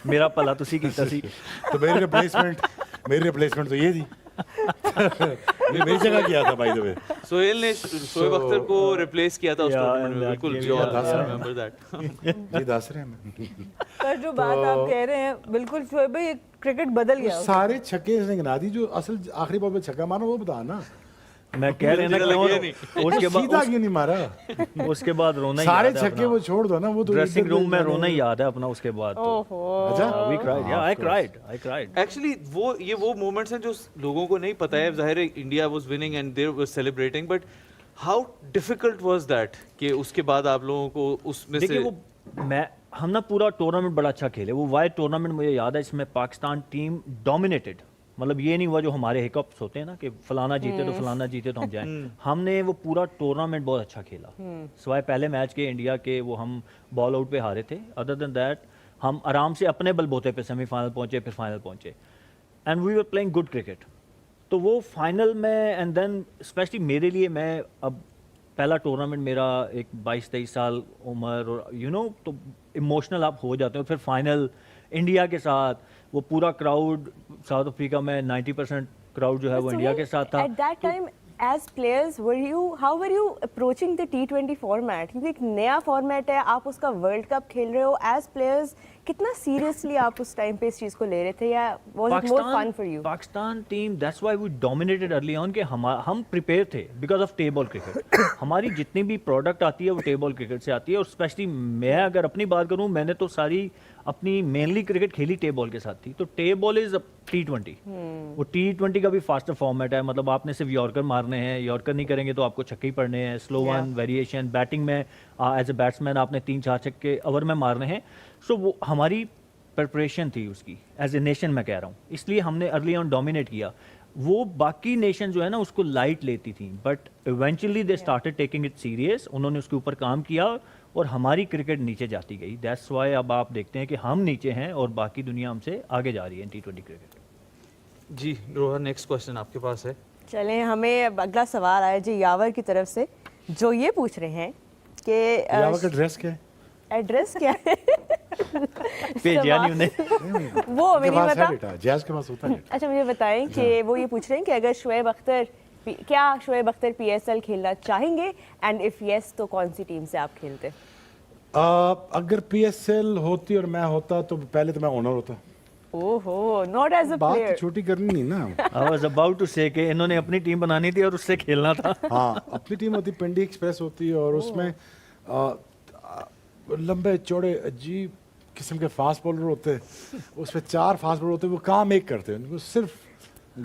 मेरा पला तुसी कीता सी. तो मेरी रिप्लेसमेंट तो ये थी. ये मेरी जगह किया था बाय द वे. सोहेल ने शोएब अख्तर को रिप्लेस किया था उस Yeah, टूर्नामेंट में. and बिल्कुल that जी, gave us- I remember that. ये दस रहे हैं. पर जो बात आप कह रहे हैं बिल्कुल शोएब भाई, क्रिकेट बदल गया. सारे छक्के इसने गिना दी, जो असल आखिरी बॉल पे छक्का मारा वो बता ना. मैं कह रहे हैं ना मुझे लगा क्यों नहीं. उसके सीधा बाद क्यों नहीं मारा? उसके बाद रोना ही सारे याद है छक्के वो छोड़ दो ना, वो तो ड्रेसिंग इधर- रूम में रोना ही याद है अपना उसके बाद. ओहो. अच्छा वी क्राइड, या आई क्राइड. एक्चुअली वो मोमेंट्स हैं जो लोगों को नहीं पता है. जाहिर है India was winning and they were celebrating, but how difficult was that कि उसके बाद आप लोगों को उसमें देखिए से वो हम ना पूरा टूर्नामेंट बड़ा अच्छा खेले. वो वाइड टूर्नामेंट मुझे याद है, इसमें पाकिस्तान टीम डोमिनेटेड. मतलब ये नहीं हुआ जो हमारे हिकअप्स होते हैं ना कि फलाना जीते तो फलाना जीते तो हम जाएं. हमने वो पूरा टूर्नामेंट बहुत अच्छा खेला. सिवाय पहले मैच के इंडिया के, वो हम बॉल आउट पे हारे थे. अदर देन दैट हम आराम से अपने बलबूते पे सेमीफाइनल पहुंचे, फिर फाइनल पहुंचे, and we were playing good cricket. तो वो फाइनल में, एंड देन स्पेशली मेरे लिए, मैं अब पहला टूर्नामेंट मेरा, एक 22-23 साल उम्र, और यू नो तो इमोशनल आप हो जाते हो. फिर फाइनल इंडिया के साथ, वो पूरा क्राउड, साउथ अफ्रीका में 90% क्राउड जो है वो इंडिया के साथ था. At that time, as players, how were you approaching the T20 format? क्योंकि एक नया फॉर्मेट है, आप उसका वर्ल्ड कप खेल रहे हो. As players, कितना सीरियसली आप उस टाइम पे इस चीज को ले रहे थे, या was it more fun for you? Pakistan team, that's why we dominated early on, कि हम प्रिपेयर थे बिकॉज ऑफ टेबल क्रिकेट. हमारी जितनी भी प्रोडक्ट आती है वो टेबल क्रिकेट से आती है. और स्पेशली मैं अगर अपनी बात करूं, मैंने तो सारी अपनी मेनली क्रिकेट खेली टेबल के साथ थी. तो टेबल इज T20. वो T20 का भी फास्टर फॉर्मेट है. मतलब आपने सिर्फ यॉर्कर मारने हैं, यॉर्कर नहीं करेंगे तो आपको छक्के ही पड़ने हैं. स्लो वन, वेरिएशन, बैटिंग में एज ए बैट्समैन आपने 3-4 छक्के ओवर में मारने हैं. सो वो हमारी प्रिपरेशन थी उसकी, एज ए नेशन मैं कह रहा हूँ. इसलिए हमने अर्ली ऑन डोमिनेट किया. वो बाकी नेशन जो है ना उसको लाइट लेती थी, but eventually they started taking it serious. उन्होंने उसके ऊपर काम किया और हमारी क्रिकेट नीचे जाती गई. दैट्स वाई अब आप देखते हैं कि हम नीचे हैं और बाकी दुनिया हमसे आगे जा रही है T20 क्रिकेट. जी रोहन, नेक्स्ट क्वेश्चन आपके पास है. चलें, हमें अब अगला सवाल आया जी यावर की तरफ से, जो ये पूछ रहे हैं कि यावर का ड्रेस क्या है? एड्रेस क्या है? भेजा नहीं उन्हें. वो हमें नहीं पता. बेटा जैज के पास होता है. अच्छा, मुझे बताएं कि वो ये पूछ रहे हैं कि अगर क्या शोएब अख्तर PSL खेलना चाहेंगे, एंड इफ यस तो कौन सी टीम से आप खेलते? अगर PSL होती और मैं होता तो पहले तो मैं ओनर होता. ओहो, नॉट एज अ बात तो प्लेयर. छोटी करनी नहीं ना. आई वाज अबाउट टू से कि इन्होंने अपनी टीम बनानी थी और उससे खेलना था. हाँ, अपनी टीम होती, पिंडी एक्सप्रेस होती, और उसमें लंबे चौड़े अजीब किस्म के फास्ट बॉलर होते. उसमें 4 फास्ट बॉलर होते, वो काम एक करते. उनको सिर्फ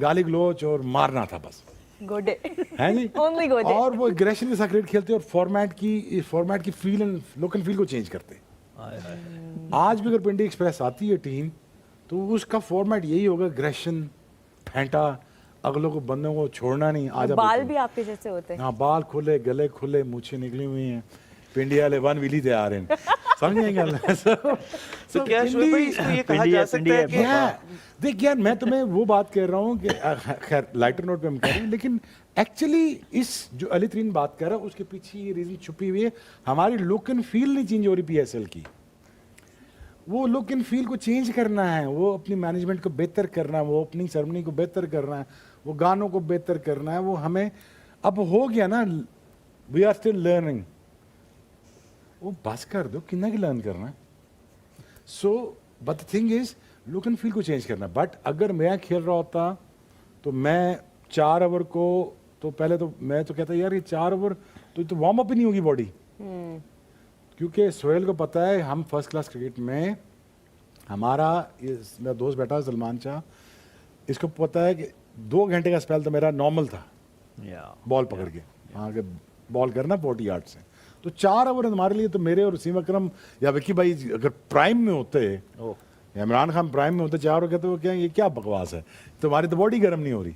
गाली गलोच और मारना था बस. गुड है नहीं? Only good. और वो एग्रेशन के साथ क्रिकेट खेलते और फॉर्मेट की feel and look and feel को चेंज करते. आज भी अगर पिंडी एक्सप्रेस आती है टीम, तो उसका फॉर्मेट यही होगा, एग्रेशन, फेंटा, अगलों को बंदों को छोड़ना नहीं. आजा बाल बिल्कुल. भी आपके जैसे होते हैं. हाँ, बाल खुले, गले खुले, मूछें निकली हुई हैं. पिंडी वाले 1 विली दे आ रहे हैं. समझ गए? तो क्या शोएब भाई इसको ये कहा जा सकता है कि देख यार, मैं तुम्हें वो बात कह रहा हूँ कि खैर लाइटर नोट पे हम कह रहे हैं, लेकिन एक्चुअली इस जो अली तरीन बात कर रहा है उसके पीछे ये रीजन छुपी हुई है. हमारी लुक एंड फील नहीं चेंज हो रही PSL की. वो लुक एंड फील को चेंज करना है, वो अपनी मैनेजमेंट को बेहतर करना है, वो ओपनिंग सेरेमनी को बेहतर करना है, वो गानों को बेहतर करना है. वो हमें अब हो गया ना, वी आर स्टिल लर्निंग. वो बस कर दो, कितना की लर्न करना है. So but the thing is look and feel को चेंज करना. बट अगर मैं खेल रहा होता तो मैं 4 ओवर को, तो पहले तो मैं तो कहता यार ये 4 ओवर तो वार्म अप ही नहीं होगी बॉडी. क्योंकि सोहेल को पता है हम फर्स्ट क्लास क्रिकेट में हमारा मेरा दोस्त बैठा है सलमान शाह, इसको पता है कि 2 घंटे का स्पेल तो मेरा नॉर्मल था बॉल पकड़ के आगे बॉल करना 40 यार्ड से, तो 4 ओवर हमारे लिए तो मेरे और वसीम अकरम या विक्की भाई अगर प्राइम में होते या इमरान खान प्राइम में होते 4 ओवर कहते वो क्या ये क्या बकवास है, तुम्हारी तो बॉडी गर्म नहीं हो रही।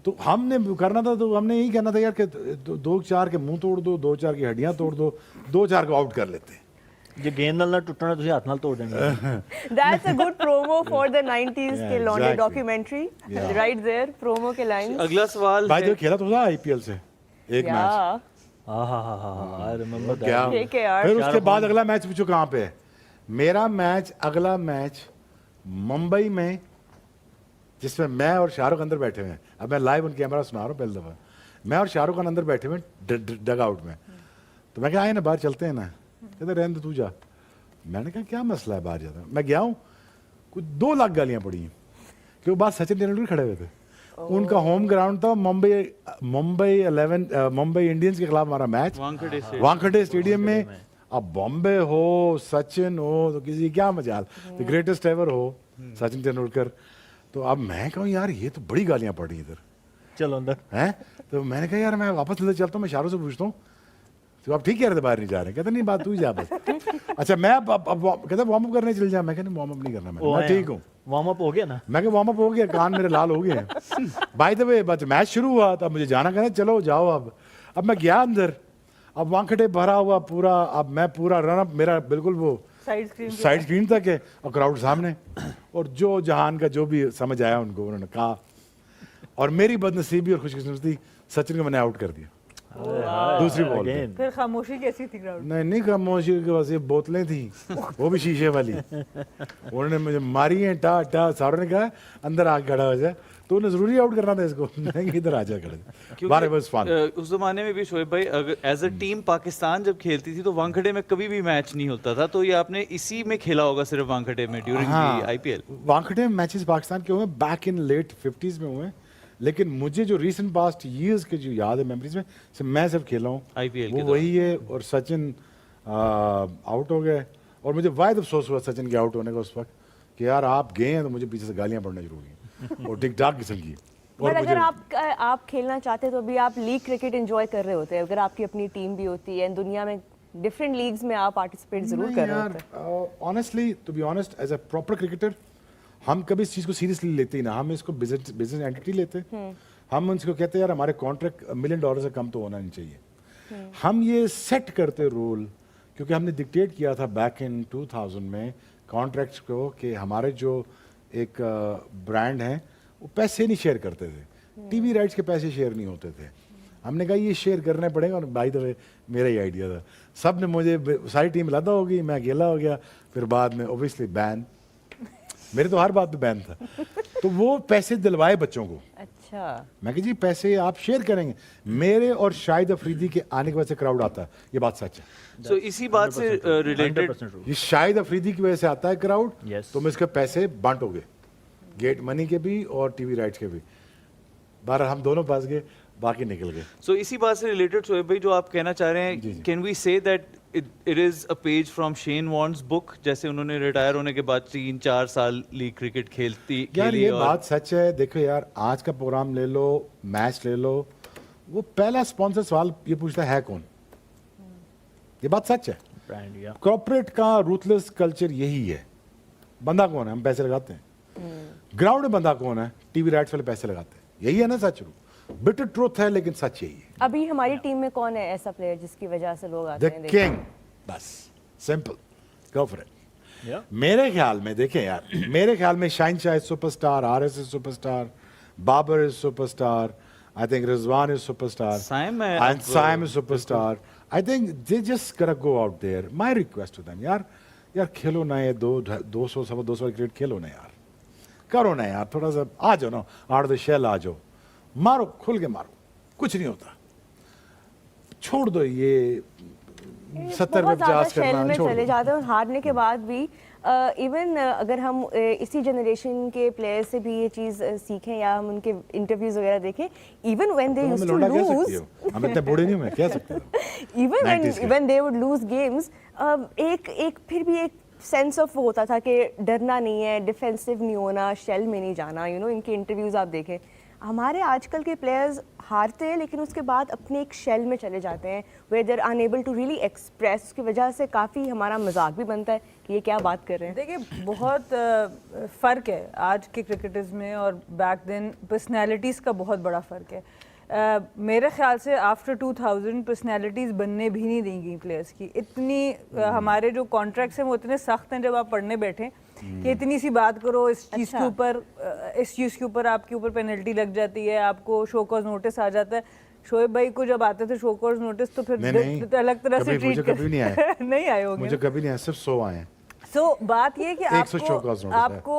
तो हमने करना था तो हमने यही कहना था यार कि 2-4 के मुंह तोड़ दो, 2-4 की हड्डियां तोड़ दो, 2-4 को आउट कर लेते। ਜੇ ਗੇਂਦ ਨਾਲ ਨਾ ਟੁੱਟਣਾ ਤੁਸੀਂ ਹੱਥ ਨਾਲ ਤੋੜ ਦੇਣਗੇ। That's a good promo for the 90s के लौंडे exactly. documentary. Yeah. Right there, promo के lines. अगला सवाल भाई है, जो खेला तो था आईपीएल से एक मैच, Yeah. आई रिमेंबर क्या KKR. फिर उसके बाद अगला मैच पूछो कहाँ पे है। मेरा मैच अगला मैच मुंबई में जिसमें मैं और शाहरुख अंदर बैठे हुए हैं, अब मैं लाइव उन कैमरा सुना रहा हूँ पहली दफा, मैं और शाहरुख खान अंदर बैठे हुए डग आउट में, तो मैं कहा आए ना बाहर चलते हैं ना, कहते रहने दो तू जा। मैंने कहा क्या मसला है बाहर जाता, मैं गया हूँ कुछ 2 लाख गालियां पड़ी हैं कि वो बात सचिन तेंदुलकर खड़े हुए थे, उनका होम ग्राउंड था मुंबई इंडियंस के खिलाफ हमारा मैच वानखेड़े स्टेडियम में। अब बॉम्बे हो सचिन हो तो किसी क्या मजाल, द ग्रेटेस्ट एवर हो सचिन तेंदुलकर, तो अब मैं कहूँ यार ये तो बड़ी गालियां पड़ी इधर चलो अंदर हैं, तो मैंने कहा यार मैं वापस अंदर चलता हूँ, मैं शाहरुख से पूछता हूँ तो आप ठीक कह रहे थे बाहर नहीं जा रहे, कहते नहीं बात तू ही जा बस। अच्छा मैं अब कहते वार्म अप करने चल जा, मैं कहते वार्म अप नहीं करना, मैं ठीक हूँ, वार्म अप हो गया ना, मैं वार्म अप हो गया, कान मेरे लाल हो गए हैं। बाय द वे बस मैच शुरू हुआ तो अब मुझे जाना, कहते चलो जाओ अब मैं गया अंदर, अब वानखेड़े भरा हुआ पूरा, अब मैं पूरा रन अप मेरा बिल्कुल वो साइड स्क्रीन तक है और क्राउड सामने, और जो जहान का जो भी समझ आया उनको उन्होंने कहा, और मेरी बदनसीबी और खुशकिस्मती सचिन को मैंने आउट कर दिया दूसरी बॉल पे। फिर खामोशी कैसी थी ग्राउंड? नहीं खामोशी के पास ये बोतलें थी वो भी शीशे वाली, उन्होंने मुझे मारी है टा टा, सारों ने कहा अंदर आके खड़ा हो जाए, तो उन्हें जरूरी आउट करना था इसको, नहीं इधर आ जा खड़े बारे बस फन। उस जमाने में भी शोएब भाई अगर एज अ टीम पाकिस्तान जब खेलती थी तो वानखेड़े में कभी भी मैच नहीं होता था, तो ये आपने इसी में खेला होगा सिर्फ वानखेड़े में ड्यूरिंग द आईपीएल? वानखेड़े में मैचेस पाकिस्तान के हुए बैक इन लेट 50s में हुए, लेकिन मुझे जो रीसेंट पास्ट ईयर्स के जो याद है मेमोरीज में मैं सिर्फ खेला हूँ आईपीएल वो वही है, और सचिन आउट हो गए, और मुझे वायद अफसोस हुआ सचिन के आउट होने का उस वक्त कि यार आप गए हैं तो मुझे पीछे से गालियां पड़ना शुरू हुई और टिक टाक किस्म की। पर अगर आप खेलना चाहते तो अभी आप लीग क्रिकेट एंजॉय कर रहे होते, अगर आपकी अपनी टीम भी होती है, दुनिया में डिफरेंट लीग्स में आप पार्टिसिपेट जरूर कर रहे होते। Honestly to be honest as a proper cricketer हम कभी इस चीज़ को सीरियसली लेते ही ना, हम इसको बिजनेस एंटिटी लेते, हम उनको कहते हैं यार हमारे कॉन्ट्रैक्ट $1 मिलियन से कम तो होना नहीं चाहिए। हम ये सेट करते रूल, क्योंकि हमने डिक्टेट किया था बैक इन 2000 में कॉन्ट्रैक्ट्स को कि हमारे जो एक ब्रांड हैं वो पैसे नहीं शेयर करते थे, टीवी राइट्स के पैसे शेयर नहीं होते थे। हमने कहा ये शेयर करने पड़ेगा, और बाय द वे मेरा ही आइडिया था, सब ने मुझे सारी टीम अलग होगी, मैं अकेला हो गया, फिर बाद में ओबियसली बैन, मेरे तो हर बात पे बैन था, तो वो पैसे दिलवाए बच्चों को। अच्छा, मैं कहा जी पैसे आप शेयर करेंगे, मेरे और शाहिद अफरीदी के आने की वजह से क्राउड आता है, ये बात सच है। सो इसी बात से रिलेटेड ये शाहिद अफरीदी की वजह से आता है क्राउड, Yes. तो मैं इसके पैसे बांट हो गए, गेट मनी के भी और टीवी राइट्स के भी, बारह हम दोनों फंस गए, बाकी निकल गए। सो इसी बात से रिलेटेड शोएब भाई जो आप कहना चाह रहे जी, हैं, जी। Can we say that it is a page from Shane Warne's book, जैसे उन्होंने रिटायर होने के बाद 3-4 साल लीग क्रिकेट यार ये बात सच है। देखो यार आज का प्रोग्राम ले लो, मैच ले लो, वो पहला स्पॉन्सर सवाल ये पूछता है कौन, ये बात सच है। ब्रांड या कॉर्पोरेट का रूथलेस कल्चर यही है, बंदा कौन है, हम पैसे लगाते हैं, ग्राउंड में बंदा कौन है, टीवी राइट्स वाले पैसे लगाते हैं, यही है ना सच। बिटर ट्रूथ है लेकिन सच यही है। अभी हमारी टीम में कौन है ऐसा प्लेयर जिसकी वजह से लोग आते द हैं देखने? किंग, बस सिंपल, गो फॉर इट। या मेरे ख्याल में देखें यार, मेरे ख्याल में Shaheen Shah is superstar, RS is superstar, Babar is superstar, I think Rizwan is superstar, Saim है and Saim is superstar. I think they just gotta go out there. My request to them, यार खेलो ना, ये 200 क्रिकेट खेलो ना यार, करो ना यार, थोड़ा सा आ जाओ ना, आउट ऑफ द शेल आ जाओ, मारो, खुल के मारो, कुछ नहीं होता, छोड़ दो ये 70 में बहुत ज्यादा 50 शेल करना, में छोड़ चले दो। जाते हैं, और हारने के बाद भी इवन अगर हम इसी जनरेशन के प्लेयर से भी ये चीज़ सीखें या हम उनके इंटरव्यूज वगैरह देखें, even when they used to lose, हम इतने बूढ़े नहीं हुए, कह सकते हो। इवन 90s के। When they would lose games, एक फिर भी एक सेंस ऑफ वो होता था कि डरना नहीं है, डिफेंसिव नहीं होना, शेल में नहीं जाना, यू नो, इनके इंटरव्यूज आप देखें। हमारे आजकल के प्लेयर्स हारते हैं लेकिन उसके बाद अपने एक शेल में चले जाते हैं, where they are unable to really express. उसकी वजह से काफ़ी हमारा मजाक भी बनता है कि ये क्या बात कर रहे हैं। देखिए बहुत फ़र्क है आज के क्रिकेटर्स में और बैक देन पर्सनैलिटीज़ का बहुत बड़ा फ़र्क है। मेरे ख्याल से आफ्टर 2000 पर्सनैलिटीज़ बनने भी नहीं दी गई प्लेयर्स की। इतनी हमारे जो कॉन्ट्रैक्ट्स हैं वो इतने सख्त हैं, जब आप पढ़ने बैठें कि इतनी सी बात करो इस चीज़ के ऊपर, इस चीज़ के ऊपर आपके ऊपर पेनल्टी लग जाती है, आपको शो कॉज नोटिस आ जाता है। शोएब भाई को जब आते थे शो कॉज नोटिस तो फिर अलग तरह से ट्रीट कभी नहीं आए। नहीं आए होंगे, मुझे कभी नहीं आया, सिर्फ 100 आए हैं। सो बात ये कि 100 show cause notice है। आपको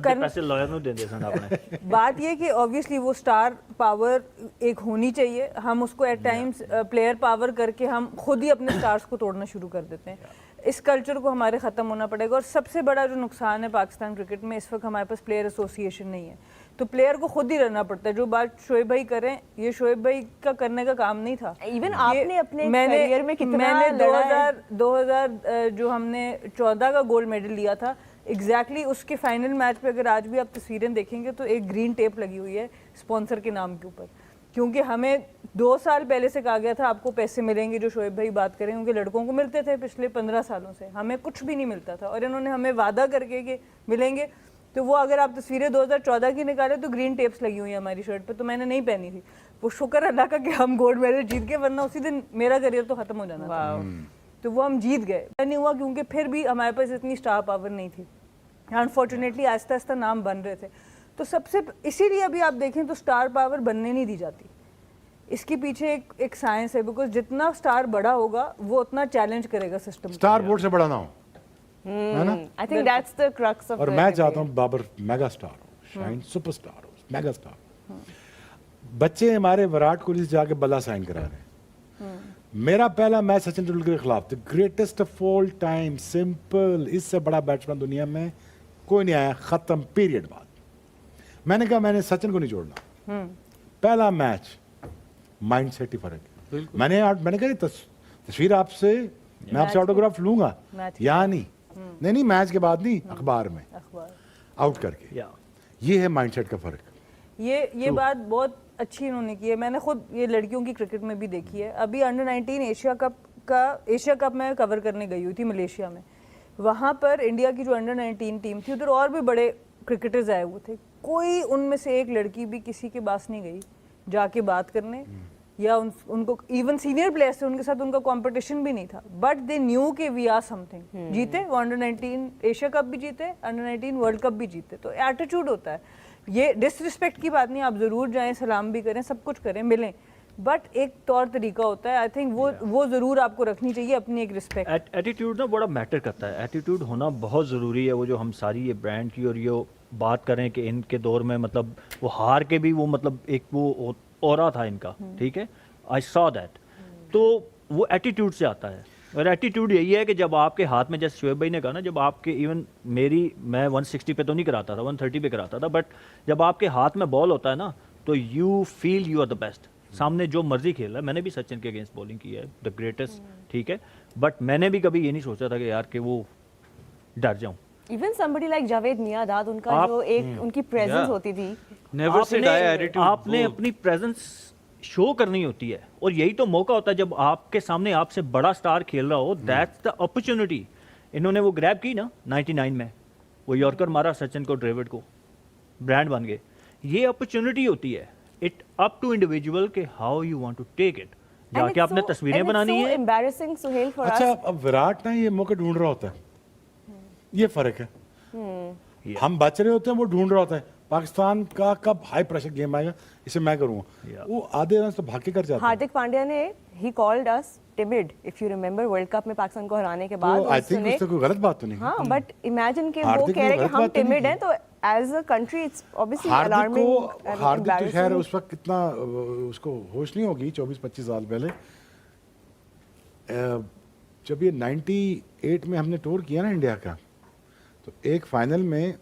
पैसे लॉयर ਨੂੰ ਦਿੰਦੇ ਸਨ ਆਪਣੇ। बात ये कि ऑब्वियसली वो स्टार पावर एक होनी चाहिए। हम उसको एट टाइम्स प्लेयर पावर करके हम खुद ही अपने स्टार्स को तोड़ना शुरू कर देते हैं। इस कल्चर को हमारे ख़त्म होना पड़ेगा। और सबसे बड़ा जो नुकसान है पाकिस्तान क्रिकेट में इस वक्त, हमारे पास प्लेयर एसोसिएशन नहीं है, तो प्लेयर को खुद ही रहना पड़ता है। जो बात शोएब भाई करें, ये शोएब भाई का करने का काम नहीं था। इवन आपने अपने करियर में कितना मैंने लड़ा है। 2000 जो हमने 14 का गोल्ड मेडल लिया था, एग्जैक्टली उसके फाइनल मैच पे अगर आज भी आप तस्वीरें देखेंगे तो एक ग्रीन टेप लगी हुई है स्पॉन्सर के नाम के ऊपर, क्योंकि हमें 2 साल पहले से कहा गया था आपको पैसे मिलेंगे, जो शोएब भाई बात करें, क्योंकि लड़कों को मिलते थे पिछले 15 सालों से, हमें कुछ भी नहीं मिलता था। और इन्होंने हमें वादा करके कि मिलेंगे, तो वो अगर आप तस्वीरें 2014 की निकालें तो ग्रीन टेप्स लगी हुई हैं हमारी शर्ट पे, तो मैंने नहीं पहनी थी। वो शुक्र अल्लाह का कि हम गोल्ड मेडल जीत गए, वरना उसी दिन मेरा करियर तो खत्म हो जाना था। तो वो हम जीत गए, नहीं हुआ क्योंकि फिर भी हमारे पास इतनी स्टार पावर नहीं थी। अनफॉर्चुनेटली आहिस्ता आहिस्ता नाम बन रहे थे, तो सबसे इसीलिए अभी आप देखें तो स्टार पावर बनने नहीं दी जाती। इसके पीछे एक साइंस है, बिकॉज जितना स्टार बड़ा होगा वो उतना चैलेंज करेगा सिस्टम। स्टार बोर्ड से बड़ा ना हो, है ना? I think that's the crux of. और मैं चाहता हूँ बाबर मेगा स्टार हो, शाहीन सुपरस्टार हो, मेगा स्टार। बच्चे हमारे विराट कोहली से जाके बल्ला साइन करा रहे हैं। मेरा पहला मैच सचिन तेंदुलकर के खिलाफ, the greatest of all time, simple, इससे बड़ा बैट्समैन दुनिया में कोई नहीं आया, खत्म, पीरियड। बात मैंने कहा मैंने सचिन को नहीं छोड़ना। पहला मैच, माइंड सेट ही फर्क है। मैंने कहा तस्वीर आपसे, मैं आपसे ऑटोग्राफ लूंगा या नहीं, नहीं मैच के बाद नहीं, अखबार में आउट करके। ये है माइंडसेट का फर्क। ये बात बहुत अच्छी इन्होंने की है। मैंने खुद ये लड़कियों की क्रिकेट में भी देखी है। अभी अंडर 19 एशिया कप में कवर करने गई हुई थी मलेशिया में। वहाँ पर इंडिया की जो अंडर 19 टीम थी, उधर और भी बड़े क्रिकेटर्स आए हुए थे, कोई उनमें से एक लड़की भी किसी के पास नहीं गई जाके बात करने, या उनको इवन सीनियर प्लेयर्स थे उनके साथ उनका कंपटीशन भी नहीं था, बट दे न्यू के वी आर समथिंग। जीते वो अंडर 19 एशिया कप भी जीते, अंडर 19 वर्ल्ड कप भी जीते। तो एटीट्यूड होता है, ये डिसरिस्पेक्ट की बात नहीं, आप ज़रूर जाएं, सलाम भी करें, सब कुछ करें, मिलें, बट एक तौर तरीका होता है। आई थिंक वो ज़रूर आपको रखनी चाहिए, अपनी एक रिस्पेक्ट। एटीट्यूड ना बड़ा मैटर करता है, एटीट्यूड होना बहुत ज़रूरी है। वो जो हम सारी ये ब्रांड की और ये बात करें कि इनके दौर में मतलब वो हार के भी वो मतलब एक वो औरा था इनका, ठीक है, आई सॉ दैट। तो वो एटीट्यूड से आता है, और एटीट्यूड यही है कि जब आपके हाथ में, जैसे शोएब भाई ने कहा ना, जब आपके इवन मैं 160 पे तो नहीं कराता था, 130 पे कराता था, बट जब आपके हाथ में बॉल होता है ना तो you feel you are the best. सामने जो मर्जी खेल रहा है, मैंने भी सचिन के अगेंस्ट बॉलिंग की है, द ग्रेटेस्ट, ठीक है, बट मैंने भी कभी ये नहीं सोचा था कि यार कि वो डर जाऊं। Even somebody like Javed Miandad, उनका जो एक उनकी प्रेजेंस होती थी, नेवर से डाई एटीट्यूड, आपने अपनी प्रेजेंस शो करनी होती है, और यही तो मौका होता है जब आपके सामने आपसे बड़ा स्टार खेल रहा हो, दैट्स द अपॉर्चुनिटी। इन्होंने वो ग्रैब की ना 99 में, वो यॉर्कर मारा सचिन को, ड्रेविड को, ब्रांड बन गए। ये अपॉर्चुनिटी होती है, इट अप टू इंडिविजुअल के how you want to take it. जाके आपने तस्वीरें बनानी है। एम्बैरेसिंग सुहेल फॉर अच्छा, अब विराट ना ये मौके ढूंढ रहा होता है, ये फर्क है। हम बच रहे होते हैं, वो ढूंढ रहा होता है पाकिस्तान का कब हाई प्रेशर गेम आएगा, इसे मैं करूंगा। वो आधे रन तो भाग के कर जाते हैं। हार्दिक पांड्या ने he called us timid, if you remember, world cup में पाकिस्तान को हराने के बाद। आई थिंक उससे कोई गलत बात तो नहीं। हाँ, बट इमेजिन के वो कह रहे हैं कि हम टिमिड हैं, तो as a country it's obviously alarming. Hardik तो खैर उस वक्त कितना उसको होश नहीं होगी, 24-25 साल पहले, जब ये 98 में हमने टूर किया ना इंडिया का, तो एक फाइनल में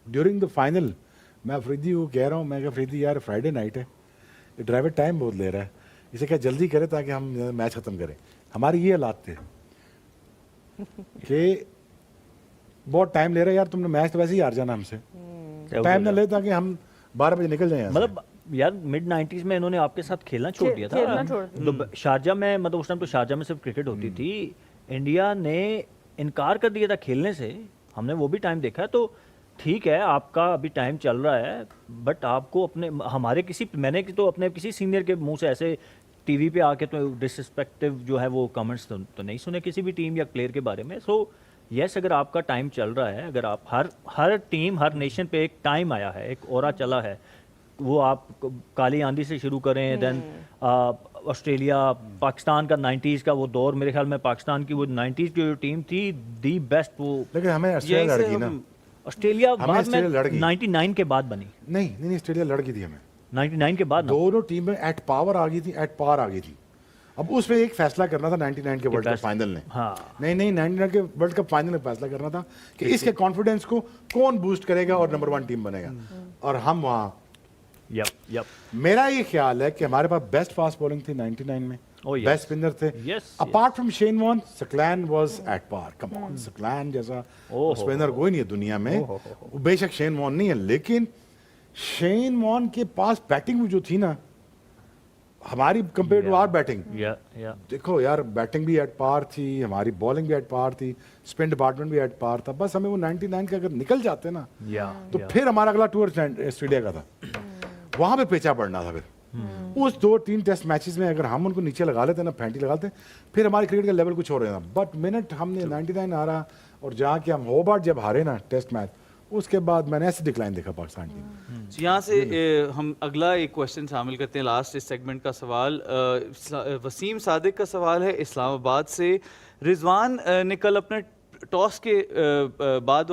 ड्यूरिंग द फाइनल मैं अफरीदी को कह रहा हूँ, मैं अफरीदी यार फ्राइडे नाइट है, ये ड्राइवर टाइम बहुत ले रहा है, इसे क्या जल्दी करे ताकि हम मैच ख़त्म करें। हमारे ये हालात थे कि बहुत टाइम ले रहा है यार, तुमने मैच तो वैसे ही हार जाना हमसे, टाइम ना ले ताकि हम 12 बजे निकल जाएं यहाँ से। मतलब यार मिड 90s में इन्होंने आपके साथ खेलना छोड़ दिया था। खेलना छोड़ दिया। तो शारजा में, मतलब उस टाइम तो शारजा में सिर्फ क्रिकेट होती थी, इंडिया ने इनकार कर दिया था खेलने से, हमने वो भी टाइम देखा है। तो ठीक है, आपका अभी टाइम चल रहा है, बट आपको अपने हमारे किसी, मैंने तो अपने किसी सीनियर के मुंह से ऐसे टीवी पे आके तो डिसरिस्पेक्टिव जो है वो कमेंट्स तो नहीं सुने किसी भी टीम या प्लेयर के बारे में। सो यस, अगर आपका टाइम चल रहा है, अगर आप हर टीम, हर नेशन पे एक टाइम आया है, एक ओरा चला है, वो आप काली आंधी से शुरू करें, देन ऑस्ट्रेलिया, पाकिस्तान का 90s का वो दौर, मेरे ख्याल में पाकिस्तान की वो 90s की जो टीम थी दी बेस्ट, वो लेकिन हमें ऑस्ट्रेलिया लड़ गई ना। ऑस्ट्रेलिया हमें बाद में ऑस्ट्रेलिया लड़ गई। 99 के बाद बनी, नहीं ऑस्ट्रेलिया लड़ गई थी हमें, 99 के बाद ना। दोनों टीमें एट पावर आ गई थी, एट पार आ गई थी। अब उसमें एक फैसला करना था 99 के वर्ल्ड कप फाइनल ने। हाँ। नहीं 99 के वर्ल्ड कप फाइनल में फैसला करना था कि इसके कॉन्फिडेंस को कौन बूस्ट करेगा और नंबर 1 टीम बनेगा। और हम वहाँ, यप मेरा ये ख्याल है कि हमारे पास बेस्ट फास्ट बॉलिंग थी 99 में, Oh, yes. बेस्ट स्पिनर थे। Yes, apart from Shane Warne, Saqlain was at par. Come on, Saqlain जैसा स्पिनर कोई नहीं है दुनिया में। वो बेशक शेन वॉर्न नहीं है, लेकिन शेन वॉर्न के पास बैटिंग भी जो थी ना हमारी कंपेयर टू आवर बैटिंग, या देखो यार बैटिंग भी एट पार थी, हमारी बॉलिंग भी एट पार थी, स्पिन डिपार्टमेंट भी एट पार था। बस हमें वो 99 के अगर निकल जाते ना तो फिर हमारा अगला टूर ऑस्ट्रेलिया का था, वहां पे पेचा पड़ना था। फिर उस 2-3 टेस्ट मैचेस में अगर हम उनको नीचे लगा लेते ना, फैंटी लगाते, फिर हमारे क्रिकेट का लेवल कुछ और रहता। बट मिनट हमने 99 हारा और जहाँ के हम होबार्ट जब हारे ना टेस्ट मैच, उसके बाद मैंने ऐसे डिक्लाइन देखा पाकिस्तान टीम। यहाँ से हम अगला एक क्वेश्चन शामिल करते हैं, लास्ट इस सेगमेंट का सवाल। वसीम सादिक का सवाल है इस्लामाबाद से। रिजवान ने कल अपने टॉस के बाद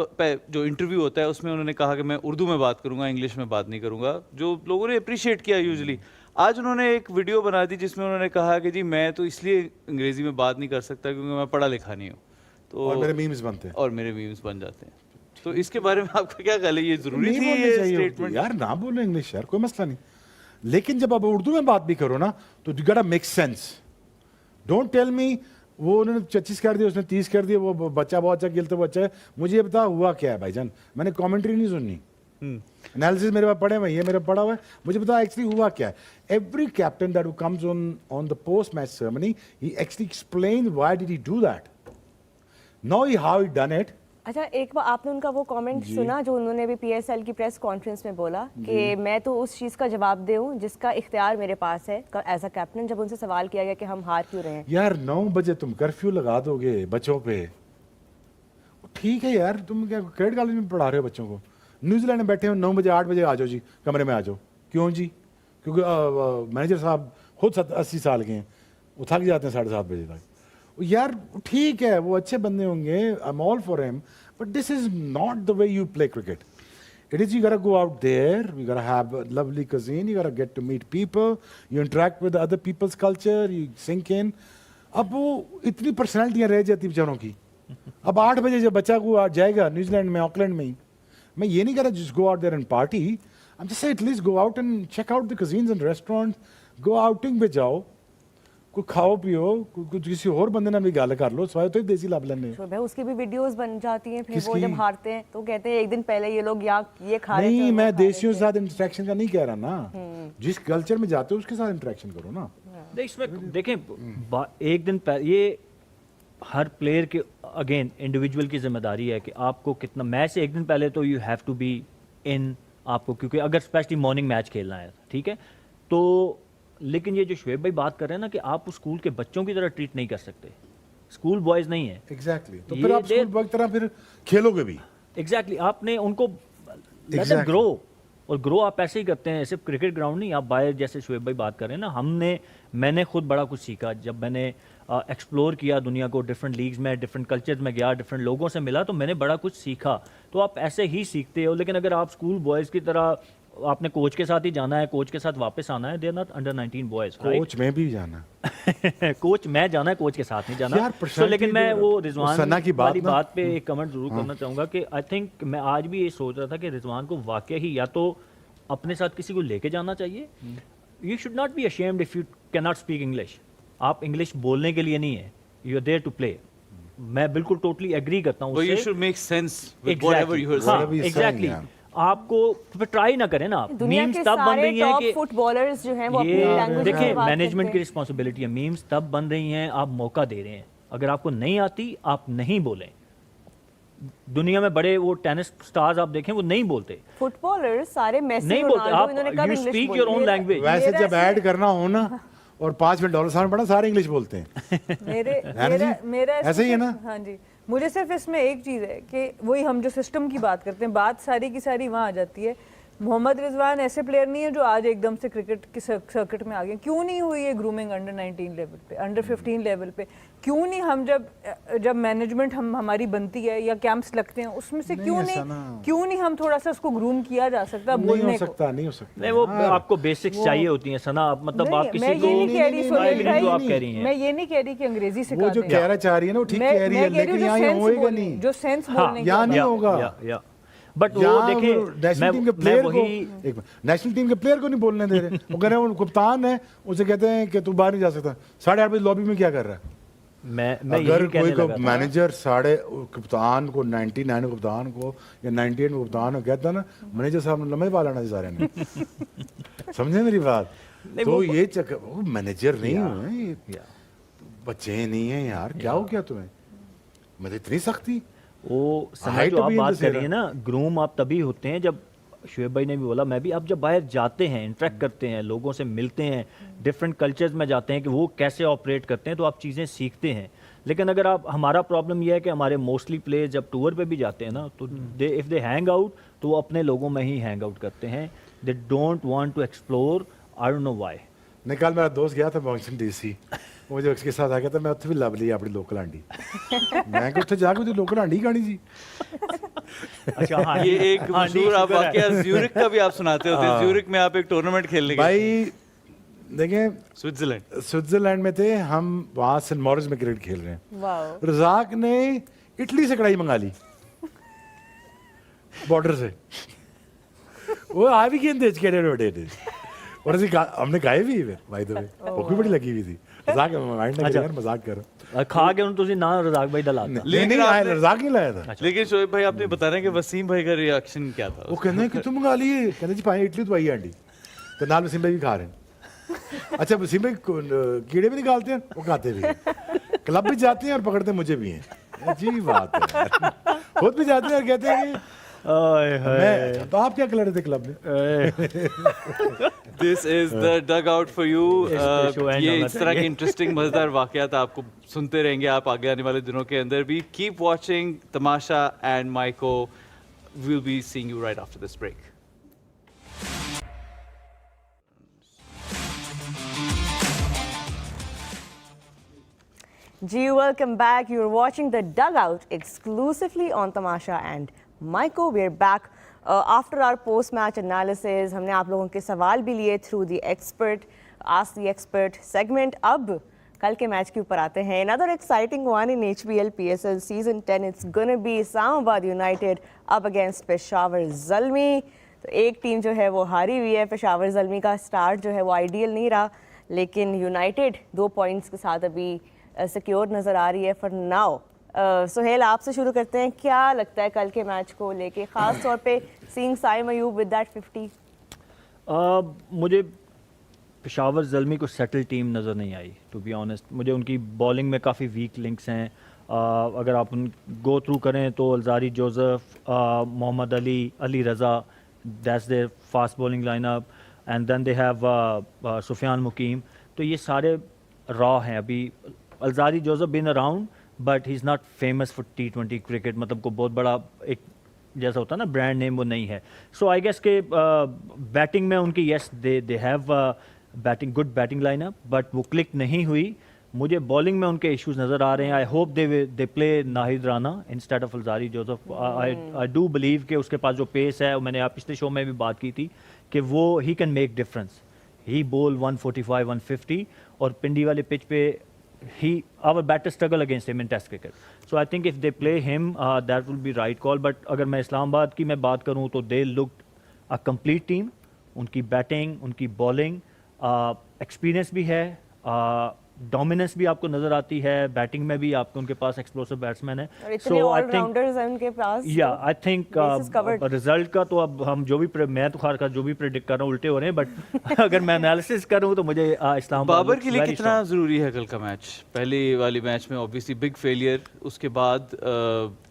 जो इंटरव्यू होता है उसमें उन्होंने कहा कि मैं उर्दू में बात करूंगा, इंग्लिश में बात नहीं करूंगा, जो लोगों ने अप्रिशिएट किया यूजुअली। आज उन्होंने एक वीडियो बना दी जिसमें उन्होंने कहा कि जी मैं तो इसलिए अंग्रेजी में बात नहीं कर सकता क्योंकि मैं पढ़ा लिखा नहीं हूँ, तो और मेरे मीम्स बनते हैं, और मेरे मीम्स बन जाते हैं। तो इसके बारे में आपका क्या ख्याल है, ये जरूरी नहीं थी बोलनी ये चाहिए स्टेटमेंट? उर्दू। यार ना बोलो इंग्लिश यार, कोई मसला नहीं, लेकिन जब आप उर्दू में बात भी करो ना तो you got to make sense. Don't tell me वो उन्होंने 25 कर दिया, उसने 30 कर दिया, वो बच्चा बहुत अच्छा खेलता, वो अच्छा है। मुझे ये बता हुआ क्या है भाईजान, मैंने कमेंट्री नहीं सुननी, एनालिसिस मेरे पास पढ़े हुए, ये मेरे पढ़ा हुआ है, मुझे बता एक्चुअली हुआ क्या है। Every captain that comes on the post match ceremony, he actually explain why did he do that, know how he done it. अच्छा, एक बार आपने उनका वो कमेंट सुना जो उन्होंने भी पीएसएल की प्रेस कॉन्फ्रेंस में बोला कि मैं तो उस चीज़ का जवाब दूं जिसका इख्तियार मेरे पास है एज अ कैप्टन, जब उनसे सवाल किया गया कि हम हार क्यों रहे हैं। यार 9 बजे तुम कर्फ्यू लगा दोगे बच्चों पे, ठीक है यार, तुम क्या क्रेडिट कॉलेज में पढ़ा रहे हो बच्चों को? न्यूजीलैंड में बैठे हो 9 बजे 8 बजे आ जाओ जी, कमरे में आ जाओ। क्यों जी? क्योंकि मैनेजर साहब खुद 80 साल के हैं, वो थक जाते हैं 7:30 बजे तक। यार ठीक है, वो अच्छे बंदे होंगे, I am all for him, but this is not the way you play cricket. It is you gotta go out there, you gotta have a lovely cuisine, you gotta get to meet people, you interact with other people's culture, you sink in. अब वो इतनी पर्सनैलिटियाँ रह जाती बेचारों की. अब 8 बजे जब बच्चा को जाएगा न्यूजीलैंड में, ऑकलैंड में ही, मैं ये नहीं कह रहा just go out there and party. I'm just saying at least go out and check out the cuisines and restaurants, go outing पे जाओ, कोई खाओ पियो, कुछ किसी और बंदे ना भी गाल कर लो, स्वाय तो ही देसी लाभ लेने. भाई उसकी भी वीडियोस बन जाती हैं, फिर वो किसकी? जब हारते हैं तो कहते हैं एक दिन पहले ये लोग यहाँ ये खा रहे थे, नहीं, वो मैं खा रहे देशियों के थे। साथ इंटरेक्शन का नहीं कह रहा ना, जिस कल्चर में जाते हो उसके साथ इंटरेक्शन करो ना. इसमें देखें एक दिन ये हर प्लेयर के अगेन इंडिविजुअल की जिम्मेदारी है कि आपको कितना मैच से एक दिन पहले तो you have to be in आपको, क्योंकि अगर स्पेशली मॉर्निंग मैच खेलना है, ठीक है, तो लेकिन ये जो शुएब भाई बात कर रहे हैं ना कि आप उस स्कूल के बच्चों की तरह ट्रीट नहीं कर सकते, स्कूल बॉयज नहीं है. एग्जैक्टली, तो ये फिर आप दे- स्कूल वक्त तरह फिर खेलोगे भी. एग्जैक्टली आपने उनको लेट Exactly. ग्रो, और ग्रो आप ऐसे ही करते हैं, सिर्फ क्रिकेट ग्राउंड नहीं, आप बाहर जैसे शुएब भाई बात कर रहे हैं ना, मैंने खुद बड़ा कुछ सीखा जब मैंने एक्सप्लोर किया दुनिया को, डिफरेंट लीग्स में, डिफरेंट कल्चर्स में गया, डिफरेंट लोगों से मिला, तो मैंने बड़ा कुछ सीखा. तो आप ऐसे ही सीखते हो, लेकिन अगर आप स्कूल बॉयज़ की तरह आपने कोच के साथ ही जाना है, कोच के साथ वापस आना है, they are not under 19 boys, coach में भी जाना कोच मैं जाना है, कोच के साथ नहीं जाना। यार, So, प्रशांत लेकिन जी, मैं वो वो रिजवान सना की बात वाली ना- बात पे एक कमेंट जरूर करना चाहूँगा कि आई थिंक मैं आज भी ये सोच रहा था कि रिजवान को वाकई ही या तो अपने साथ किसी को लेके जाना चाहिए, you should not be ashamed if you can not speak English. आप इंग्लिश बोलने के लिए नहीं है, you are there to play. मैं बिल्कुल टोटली एग्री करता हूँ But you उससे। should make sense with whatever you are हाँ, Whatever he's saying, exactly। yeah. आपको ट्राई ना करें ना आप। दुनिया मीम्स के तब बन सारे रही हैं टॉप कि फुटबॉलर्स जो हैं वो अपनी ये लैंग्वेज में देखिए बात मैनेजमेंट की करते हैं। रिस्पॉन्सिबिलिटी है। मीम्स तब बन रही हैं, आप मौका दे रहे हैं। अगर आपको नहीं आती, आप नहीं बोलें। दुनिया में बड़े वो टेनिस स्टार्स आप देखें, वो नहीं बोलते, फुटबॉलर्स सारे मेसी नहीं बोलते। रोनाल्डो इन्होंने आप कब you English speak your own बोली? लैंग्वेज। वैसे मेरा जब ऐड करना हो ना और $5 सामने पड़ा, सारे इंग्लिश बोलते हैं। मेरे है ना जी? मेरा ऐसे ही है ना? हाँ जी, मुझे सिर्फ इसमें एक चीज़ है कि वही हम जो सिस्टम की बात करते हैं, बात सारी की सारी वहाँ आ जाती है। मोहम्मद रिजवान ऐसे प्लेयर नहीं है जो आज एकदम से क्रिकेट की सर्किट में आ गए। क्यों नहीं हुई है ग्रूमिंग अंडर 19 लेवल पे, अंडर 15 लेवल पे? क्यों नहीं हम जब मैनेजमेंट हमारी बनती है या कैंप्स लगते हैं उसमें से नहीं, क्यों ऐसा नहीं ना। क्यों नहीं हम थोड़ा सा उसको ग्रूम किया जा सकता नहीं बोलने हो को? सकता, नहीं हो सकता। नहीं, वो आपको बेसिक्स चाहिए होती हैं सना। आप मतलब नहीं, आप किसी मैं को ये नहीं कह रही, नहीं, सोहेल नहीं, भाई, जो आप कह रही हैं। मैं ये नहीं कह रही कि अंग्रेजी वो सिखा जो दें। कहना चाह रही है ना, वो ठीक मैं कह रही है, कह रही लेकिन हूँ जो यहाँ सेंस होएगा बोलने, नहीं। जो सेंस हाँ, बोलने की यहाँ बात नहीं है। होगा। बट वो यहाँ देखिए नेशनल टीम के मैं प्लेयर को, वही एक नेशनल टीम के प्लेयर को नहीं बोलने दे रहे। वो कह रहे हैं, वो कप्तान है, उसे कहते हैं कि तू बाहर नहीं जा सकता। 8:30 बजे लॉबी में क्या कर रहा है? मैं अगर यही कहने कोई लगा था। मैनेजर कप्तान को 99 कप्तान को या 98 कप्तान को कहता ना, मैनेजर साहब ने लम्बे पाल आना सारे ने। समझे मेरी बात? नहीं, तो वो- ये चक्कर, वो मैनेजर नहीं हुए, ये या। बच्चे नहीं है यार। क्या हो गया तुम्हें? मैं तो इतनी सख्ती। वो सना Height जो आप भी in बात the कर रही है ना, ग्रूम आप तभी होते हैं जब, शुएब भाई ने भी बोला, मैं भी, आप जब बाहर जाते हैं, इंटरेक्ट करते हैं, लोगों से मिलते हैं, डिफरेंट कल्चर्स में जाते हैं कि वो कैसे ऑपरेट करते हैं, तो आप चीज़ें सीखते हैं। लेकिन अगर आप, हमारा प्रॉब्लम यह है कि हमारे मोस्टली प्लेयर्स जब टूर पे भी जाते हैं ना, तो दे इफ़ दे हैंग आउट, तो वो अपने लोगों में ही हैंग आउट करते हैं। They don't want to explore, I don't know why. नहीं, कल मेरा दोस्त गया था वॉशिंगटन डीसी, वो जो उसके साथ आ गया था, मैं उत्थे भी लभ ली अपनी लोकल आंटी। मैं कि उत्थे जाके लोकल आंटी खानी जी। अच्छा हाँ, ये एक हाँ, मशहूर आप शुक्र है। वाकया ज्यूरिख का भी आप सुनाते होते हैं। ज्यूरिख में आप एक टूर्नामेंट खेलने गए, भाई देखें, स्विट्जरलैंड। स्विट्जरलैंड में थे हम, वहाँ सेंट मॉरिस में क्रिकेट खेल रहे हैं। वाओ, रजाक ने इटली से कढ़ाई मंगा ली बॉर्डर से। वो आ भी गेंद तेज केड़े रोटेट और हमने गाए भी भाई, तो भूख भी बड़ी लगी हुई थी। रजाक माइंड ना यार, मजाक करो। खा के उन्होंने तुझे ना रजाक भाई दलाता। नहीं नहीं आया, रजाक नहीं लाया था। लेकिन शोएब भाई, आपने बता रहे हैं कि वसीम भाई का रिएक्शन क्या था? वो कहते हैं कि तुम मंगा लिए, कहते जी पाए इटली तो आई आंटी, तो नाल वसीम भाई भी खा रहे हैं। अच्छा, वसीम भाई कीड़े भी निकालते हैं, वो खाते भी हैं, क्लब भी जाते हैं और पकड़ते मुझे भी हैं। अजीब बात है यार। खुद भी जाते हैं और कहते हैं कि मैं, तो आप क्या कर रहे थे क्लब में? This is the dugout for you. इस पे show end ये होना इस तरह के चाहिए। इंटरेस्टिंग मजेदार वाकयात आपको सुनते रहेंगे आप आगे आने वाले दिनों के अंदर भी। कीप वॉचिंग तमाशा एंड माइको। Will be seeing you right after this break. Gee, welcome back. You're watching The Dugout exclusively on Tamasha and Maiko. We're back after our post-match analysis. हमने आप लोगों के सवाल भी लिए through the expert, Ask the Expert segment. अब कल के मैच के ऊपर आते हैं. Another exciting one in HBL PSL Season 10. It's gonna be Islamabad United up against Peshawar Zalmi. तो एक टीम जो है वो हारी हुई है. पेशावर ज़ल्मी का स्टार्ट जो है वो आइडियल नहीं रहा, लेकिन यूनाइटेड 2 पॉइंट्स के साथ अभी सिक्योर नज़र आ रही है फॉर नाउ। सुहेल, आपसे शुरू करते हैं, क्या लगता है कल के मैच को लेके, ख़ास तौर पे seeing Saim Ayub with that 50? मुझे पेशावर ज़ल्मी को सेटल टीम नज़र नहीं आई, टू बी ऑनेस्ट। मुझे उनकी बॉलिंग में काफ़ी वीक लिंक्स हैं। अगर आप उन गो थ्रू करें तो Alzarri Joseph, Mohammad Ali, Ali Raza, that's their fast bowling lineup, and then they have Sufiyan Muqeem. तो ये सारे रॉ हैं अभी। Alzarri Joseph been around but he is not famous for T20 cricket, मतलब को बहुत बड़ा एक जैसा होता है ना ब्रांड नेम, वो नहीं है। सो आई गेस के बैटिंग में उनकी yes they have batting, good batting lineup, but वो क्लिक नहीं हुई। मुझे बॉलिंग में उनके इश्यूज नज़र आ रहे हैं। I hope they play Nahid Rana instead of Alzarri Joseph. I do believe कि उसके पास जो पेस है, मैंने आप पिछले शो में भी बात की थी कि वो ही कैन मेक डिफरेंस. ही बोल 145 150 और पिंडी वाले पिच पे our batters struggle against him in test cricket. So I think if they play him, that will be right call. But अगर मैं इस्लामाबाद की मैं बात करूँ तो they looked a complete team. उनकी बैटिंग, उनकी बॉलिंग, एक्सपीरियंस भी है, डोमिनेंस भी आपको नजर आती है, बैटिंग में भी आपको उनके पास एक्सप्लोसिव बैट्समैन है. और इतने ऑलराउंडर्स हैं उनके पास. या I think bases covered. Result का तो अब हम जो भी मैं तो खार का जो भी प्रेडिक्ट कर रहा हूँ उल्टे हो रहे हैं, बट अगर मैं एनालिसिस करूँ तो मुझे इस्लामाबाद बाबर के लिए कितना जरूरी है कल का मैच? पहले वाली मैच में ऑब्वियसली बिग फेलियर, उसके बाद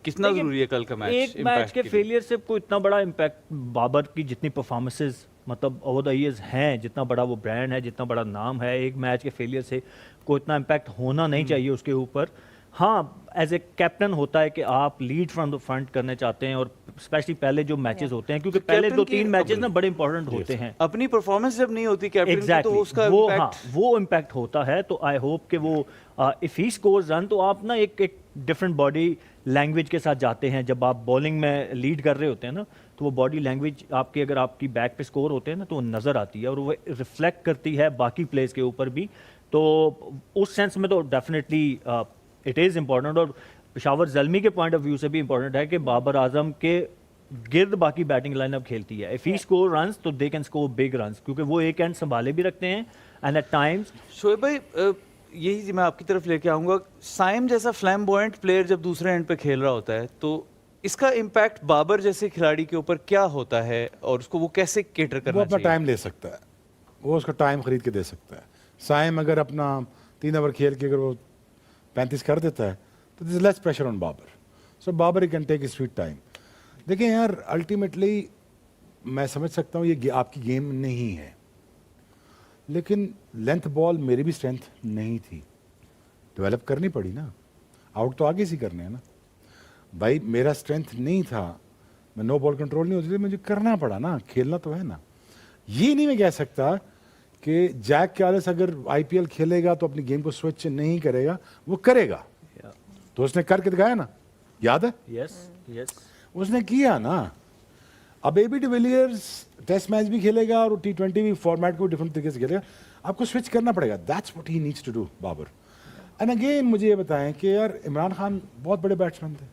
कितना जरूरी है कल का मैच? एक मैच के फेलियर से कोई इतना बड़ा इम्पैक्ट बाबर की जितनी परफॉर्मेंसेज मतलब ओवर द ईयर्स हैं, जितना बड़ा वो ब्रांड है, जितना बड़ा नाम है, एक मैच के फेलियर से कोई इतना इम्पैक्ट होना नहीं चाहिए उसके ऊपर. हाँ, एज ए कैप्टन होता है कि आप लीड फ्रॉम द फ्रंट करने चाहते हैं, और स्पेशली पहले जो मैचेस होते हैं, क्योंकि पहले 2-3 मैचेस ना बड़े इंपॉर्टेंट होते हैं. अपनी परफॉर्मेंस जब नहीं होती कैप्टन की तो उसका वो इम्पैक्ट वो इम्पैक्ट होता है. तो आई होप कि वो इफ ही स्कोर्स रन तो आप ना एक डिफरेंट बॉडी लैंग्वेज के साथ जाते हैं. जब आप बॉलिंग में लीड कर रहे होते हैं ना, तो वो बॉडी लैंग्वेज आपकी अगर आपकी बैक पे स्कोर होते हैं ना, तो वो नज़र आती है और वो रिफ्लेक्ट करती है बाकी प्लेयर्स के ऊपर भी. तो उस सेंस में तो डेफिनेटली इट इज़ इम्पॉर्टेंट. और पेशावर ज़ल्मी के पॉइंट ऑफ व्यू से भी इम्पॉर्टेंट है कि बाबर आजम के गिर्द बाकी बैटिंग लाइनअप खेलती है. इफ़ ही स्कोर रन्स तो they can score big runs, क्योंकि वो एक एंड संभाले भी रखते हैं. एंड एट टाइम्स शोएब भाई, यही मैं आपकी तरफ लेके आऊंगा. साइम जैसा फ्लैम्बॉयंट प्लेयर जब दूसरे एंड पे खेल रहा होता है तो इसका इम्पैक्ट बाबर जैसे खिलाड़ी के ऊपर क्या होता है और उसको वो कैसे केटर करना वो अपना चाहिए? टाइम ले सकता है, वो उसका टाइम खरीद के दे सकता है. साइम अगर अपना 3 ओवर खेल के अगर वो 35 कर देता है तो this less pressure on Babar. So Babar he can take his sweet time. देखिए यार, अल्टीमेटली मैं समझ सकता हूँ ये आपकी गेम नहीं है, लेकिन लेंथ बॉल मेरी भी स्ट्रेंथ नहीं थी, डेवलप करनी पड़ी ना. आउट तो आगे से करने हैं ना भाई. मेरा स्ट्रेंथ नहीं था, मैं नो बॉल कंट्रोल नहीं होती थी, मुझे करना पड़ा ना, खेलना तो है ना. ये नहीं मैं कह सकता कि जैक कैलिस अगर आईपीएल खेलेगा तो अपनी गेम को स्विच नहीं करेगा, वो करेगा. तो उसने करके दिखाया ना, याद है? यस उसने किया ना. अब एबी डिविलियर्स टेस्ट मैच भी खेलेगा और T20 भी फॉर्मेट को डिफरेंट तरीके से खेलेगा. आपको स्विच करना पड़ेगा. That's what he needs to do Babar. And again मुझे ये बताएं कि यार इमरान खान बहुत बड़े बैट्समैन थे.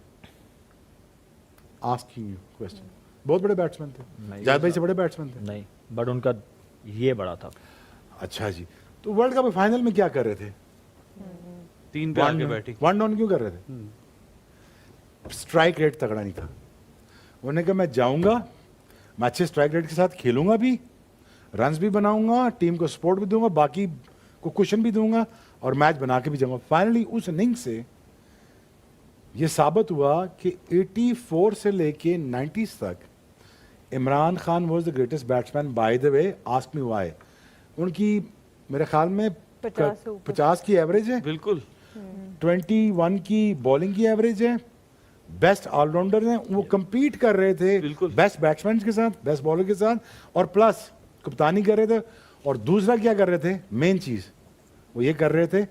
आस्किंग यू क्वेश्चन, बहुत बड़े बैट्समैन थे. जायद भाई से बड़े बैट्समैन थे नहीं, बट उनका ये बड़ा था. अच्छा जी, तो वर्ल्ड कप फाइनल में क्या कर रहे थे? 3 पे आके बैटिंग. 1 डाउन क्यों कर रहे थे? स्ट्राइक रेट तगड़ा नहीं था. उन्होंने कहा मैं जाऊंगा, मैं अच्छे स्ट्राइक रेट के साथ खेलूंगा भी, रन्स भी बनाऊंगा, टीम को सपोर्ट भी दूंगा, बाकी को कुशन भी दूंगा और मैच बना के भी जाऊंगा. फाइनली उस इनिंग से ये साबित हुआ कि 84 से लेके 90s तक Imran Khan was the greatest batsman. By the way, ask me why. उनकी मेरे ख्याल में 50 की एवरेज है, बिल्कुल 21 की बॉलिंग की एवरेज है, बेस्ट ऑलराउंडर हैं. वो compete कर रहे थे बिल्कुल. बेस्ट बैट्समैन के साथ, बेस्ट बॉलर के साथ, और प्लस कप्तानी कर रहे थे. और दूसरा क्या कर रहे थे? मेन चीज वो ये कर रहे थे,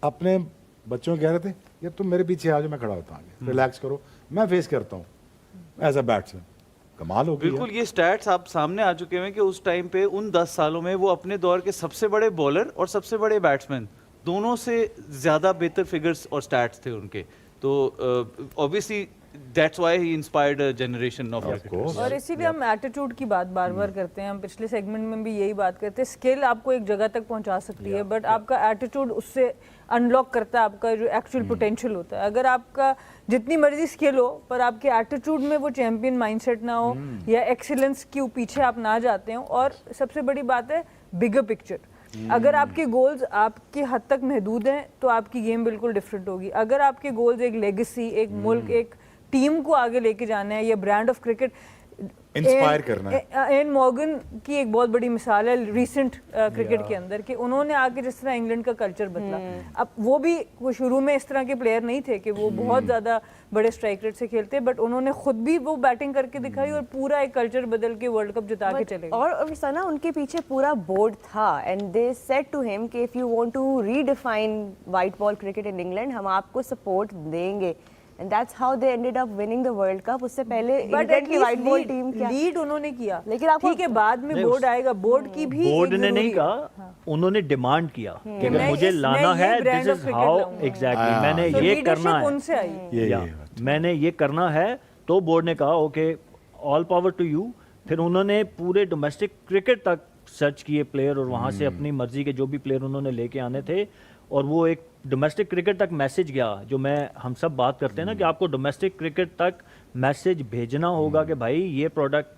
अपने बच्चों को कह रहे थे यार तुम मेरे पीछे आ जाओ, मैं खड़ा होता हूँ आगे, रिलैक्स करो, मैं फेस करता हूँ एज अ बैट्समैन. कमाल हो गई बिल्कुल. ये स्टैट्स आप सामने आ चुके हैं कि उस टाइम पे उन 10 सालों में वो अपने दौर के सबसे बड़े बॉलर और सबसे बड़े बैट्समैन दोनों से ज्यादा बेहतर फिगर्स और स्टैट्स थे उनके. तो obviously that's why he inspired a generation of cricketers. और इसीलिए हम एटीट्यूड की बात बार बार करते हैं. हम पिछले सेगमेंट में भी यही बात करते हैं. स्किल आपको एक जगह तक पहुंचा सकती है, बट आपका एटीट्यूड उससे अनलॉक करता है आपका जो एक्चुअल पोटेंशियल होता है. अगर आपका जितनी मर्जी स्किल हो पर आपके एटीट्यूड में वो चैंपियन माइंडसेट ना हो या एक्सीलेंस के पीछे आप ना जाते हो. और सबसे बड़ी बात है बिगर पिक्चर. अगर आपके गोल्स आपके हद तक महदूद हैं तो आपकी गेम बिल्कुल डिफरेंट होगी. अगर आपके गोल्स एक लेगेसी, एक मुल्क, एक टीम को आगे लेके जाना है, या ब्रांड ऑफ क्रिकेट इंस्पायर करना है. एन मॉर्गन की एक बहुत बड़ी मिसाल है रिसेंट क्रिकेट के अंदर कि उन्होंने आके जिस तरह इंग्लैंड का कल्चर बदला. अब वो शुरू में इस तरह के प्लेयर नहीं थे कि वो बहुत ज़्यादा बड़े स्ट्राइक रेट से खेलते, बट उन्होंने खुद भी वो बैटिंग करके दिखाई और पूरा एक कल्चर बदल के वर्ल्ड कप जिता के चले गए. और सना उनके पीछे पूरा बोर्ड था and they said to him कि if you want to redefine white ball cricket in England, हम आपको सपोर्ट देंगे. and that's how they ended up winning the World Cup. उससे पहले बट इंग्लैंड की वाइट बॉल टीम क्या लीड उन्होंने किया, लेकिन आपको- ठीक है बाद में बोर्ड आएगा, बोर्ड की भी बोर्ड एक ने नहीं जरूरी है। कहा, उन्होंने डिमांड किया कि अगर मैं मुझे इस- लाना मैं ये है, brand this of is cricket how लाऊंगा। एग्जैक्टली मैंने तो ये leadership करना है, उनसे आई। ये या, मैंने ये करना है, तो बोर्ड ने कहा okay all power to you. फिर उन्होंने पूरे डोमेस्टिक क्रिकेट तक सर्च किए प्लेयर, और वहाँ से अपनी मर्जी के जो भी प्लेयर उन्होंने लेके आने थे, और वो एक डोमेस्टिक क्रिकेट तक मैसेज गया, जो हम सब बात करते हैं ना कि आपको डोमेस्टिक क्रिकेट तक मैसेज भेजना होगा कि भाई ये प्रोडक्ट,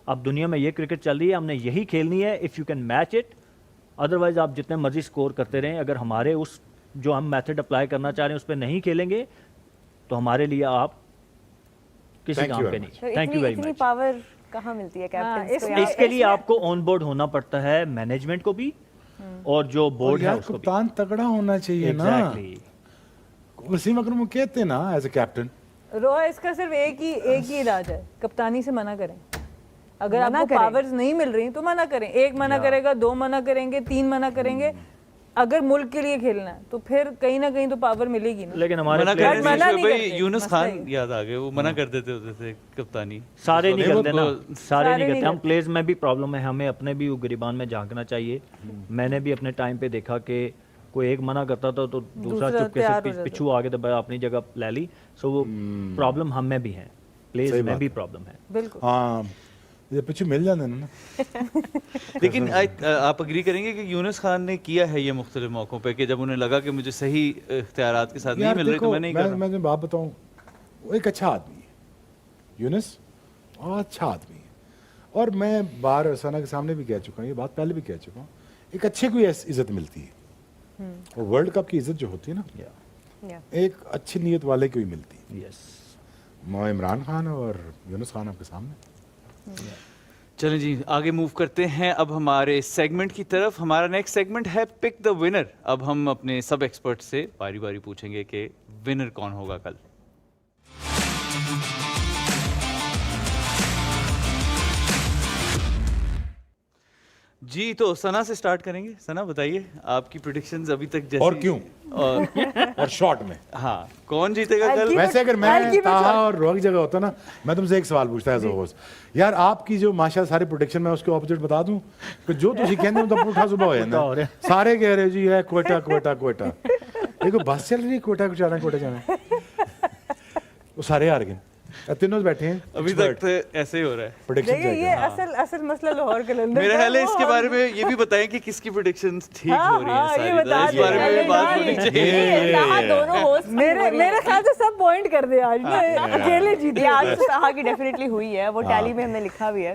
अब दुनिया में ये क्रिकेट चल रही है, हमने यही खेलनी है, if you can match it, otherwise आप जितने मर्जी स्कोर करते रहें, अगर हमारे उस जो हम मेथड अप्लाई करना चाह रहे हैं उस पर नहीं खेलेंगे तो हमारे लिए आप किसी Thank you काम very के much. नहीं। थैंक यू वेरी इतनी मच। पावर कहाँ मिलती है कैप्टन इसमें- इसके लिए आपको ऑन बोर्ड होना पड़ता है मैनेजमेंट को भी, और जो और बोर्ड है यार उसको भी। कप्तान तगड़ा होना चाहिए ना। एग्जैक्टली। वसीम अकरम कहते हैं ना एज ए कैप्टन, रोहा इसका सिर्फ एक ही इलाज है, कप्तानी से मना करें। अगर मना आपको करें। पावर्स नहीं मिल रही तो मना करें, एक मना करेगा, दो मना करेंगे, तीन मना करेंगे। अगर मुल्क के लिए खेलना है तो फिर कहीं ना कहीं तो पावर मिलेगी ना। लेकिन हमारे मना player- करने से मना नहीं भाई करते, यूनुस मसला खान ही। याद आ गए, वो मना कर देते होते थे कप्तानी। सारे नहीं वो- करते ना, सारे नहीं करते। हम करते। प्लेयर्स में भी प्रॉब्लम है, हमें अपने भी गिरबान में झांकना चाहिए। मैंने भी अपने टाइम पे देखा कि कोई एक मना करता था तो दूसरा दूसरा चुपके तैयार हो से जाता। पिछू आगे तो अपनी जगह ले ली। सो वो प्रॉब्लम हम में भी है, प्लेयर्स सही में बात भी है। प्रॉब्लम है। बिल्कुल। हाँ ये पीछे मिल जाते हैं ना। लेकिन आप अग्री करेंगे कि यूनुस खान ने किया है ये मुख्तलिफ मौकों पे कि जब उन्हें लगा कि मुझे सही इख्तियारात के साथ नहीं यार मिल रहे देखो, तो मैं नहीं कर रहा। मैं बात बताऊं, वो एक अच्छा आदमी है यूनुस, और अच्छा आदमी है। और मैं बार सना के सामने भी कह चुका हूँ, ये बात पहले भी कह चुका हूँ, एक अच्छे को इज्जत मिलती है। और वर्ल्ड कप की इज्जत जो होती है ना, Yeah. एक अच्छी नीयत वाले को ही मिलती है। यस। मैं इमरान खान और यूनुस खान आपके सामने। चलें जी आगे मूव करते हैं अब हमारे सेगमेंट की तरफ। हमारा नेक्स्ट सेगमेंट है पिक द विनर। अब हम अपने सब एक्सपर्ट से बारी बारी पूछेंगे कि विनर कौन होगा कल। जी तो सना से स्टार्ट करेंगे। सना बताइए आपकी प्रेडिक्शंस अभी तक जैसी और क्यों? और और शॉर्ट में हाँ कौन जीतेगा कल? हल्की वैसे अगर मैं हल्की में ताहा shot। और रोहा की जगह होता ना, मैं तुमसे एक सवाल पूछता है होस्ट, यार आपकी जो माशाल्लाह सारी प्रोटेक्शन में उसके ऑपोजिट बता दूं कि जो तुसी कहंदे हो तो उठा सुबह हो हो जाता रहा सारे कह रहे हो जी है क्वेटा क्वेटा क्वेटा, देखो बस चल रही है क्वेटा को जाना क्वेटा जाना, वो सारे हार गए, तीनों बैठे हैं अभी तक तो ऐसे ही हो रहा है। प्रोटेक्शन देखिए ये असल मसला लाहौर कलंदर मेरा का ख्याल है वो इसके हम- बारे में ये भी बताएं कि किसकी प्रेडिक्शंस ठीक हाँ, हो रही हाँ, हैं ये सारी। बता इस बारे में दिया, भी बात ये होनी बता चाहिए। ताहा दोनों होस्ट मेरे ख्याल से सब पॉइंट कर दे आज ना, अकेले जीते। ये आज तो ताहा की डेफिनेटली हुई है, वो टैली में हमने लिखा भी है।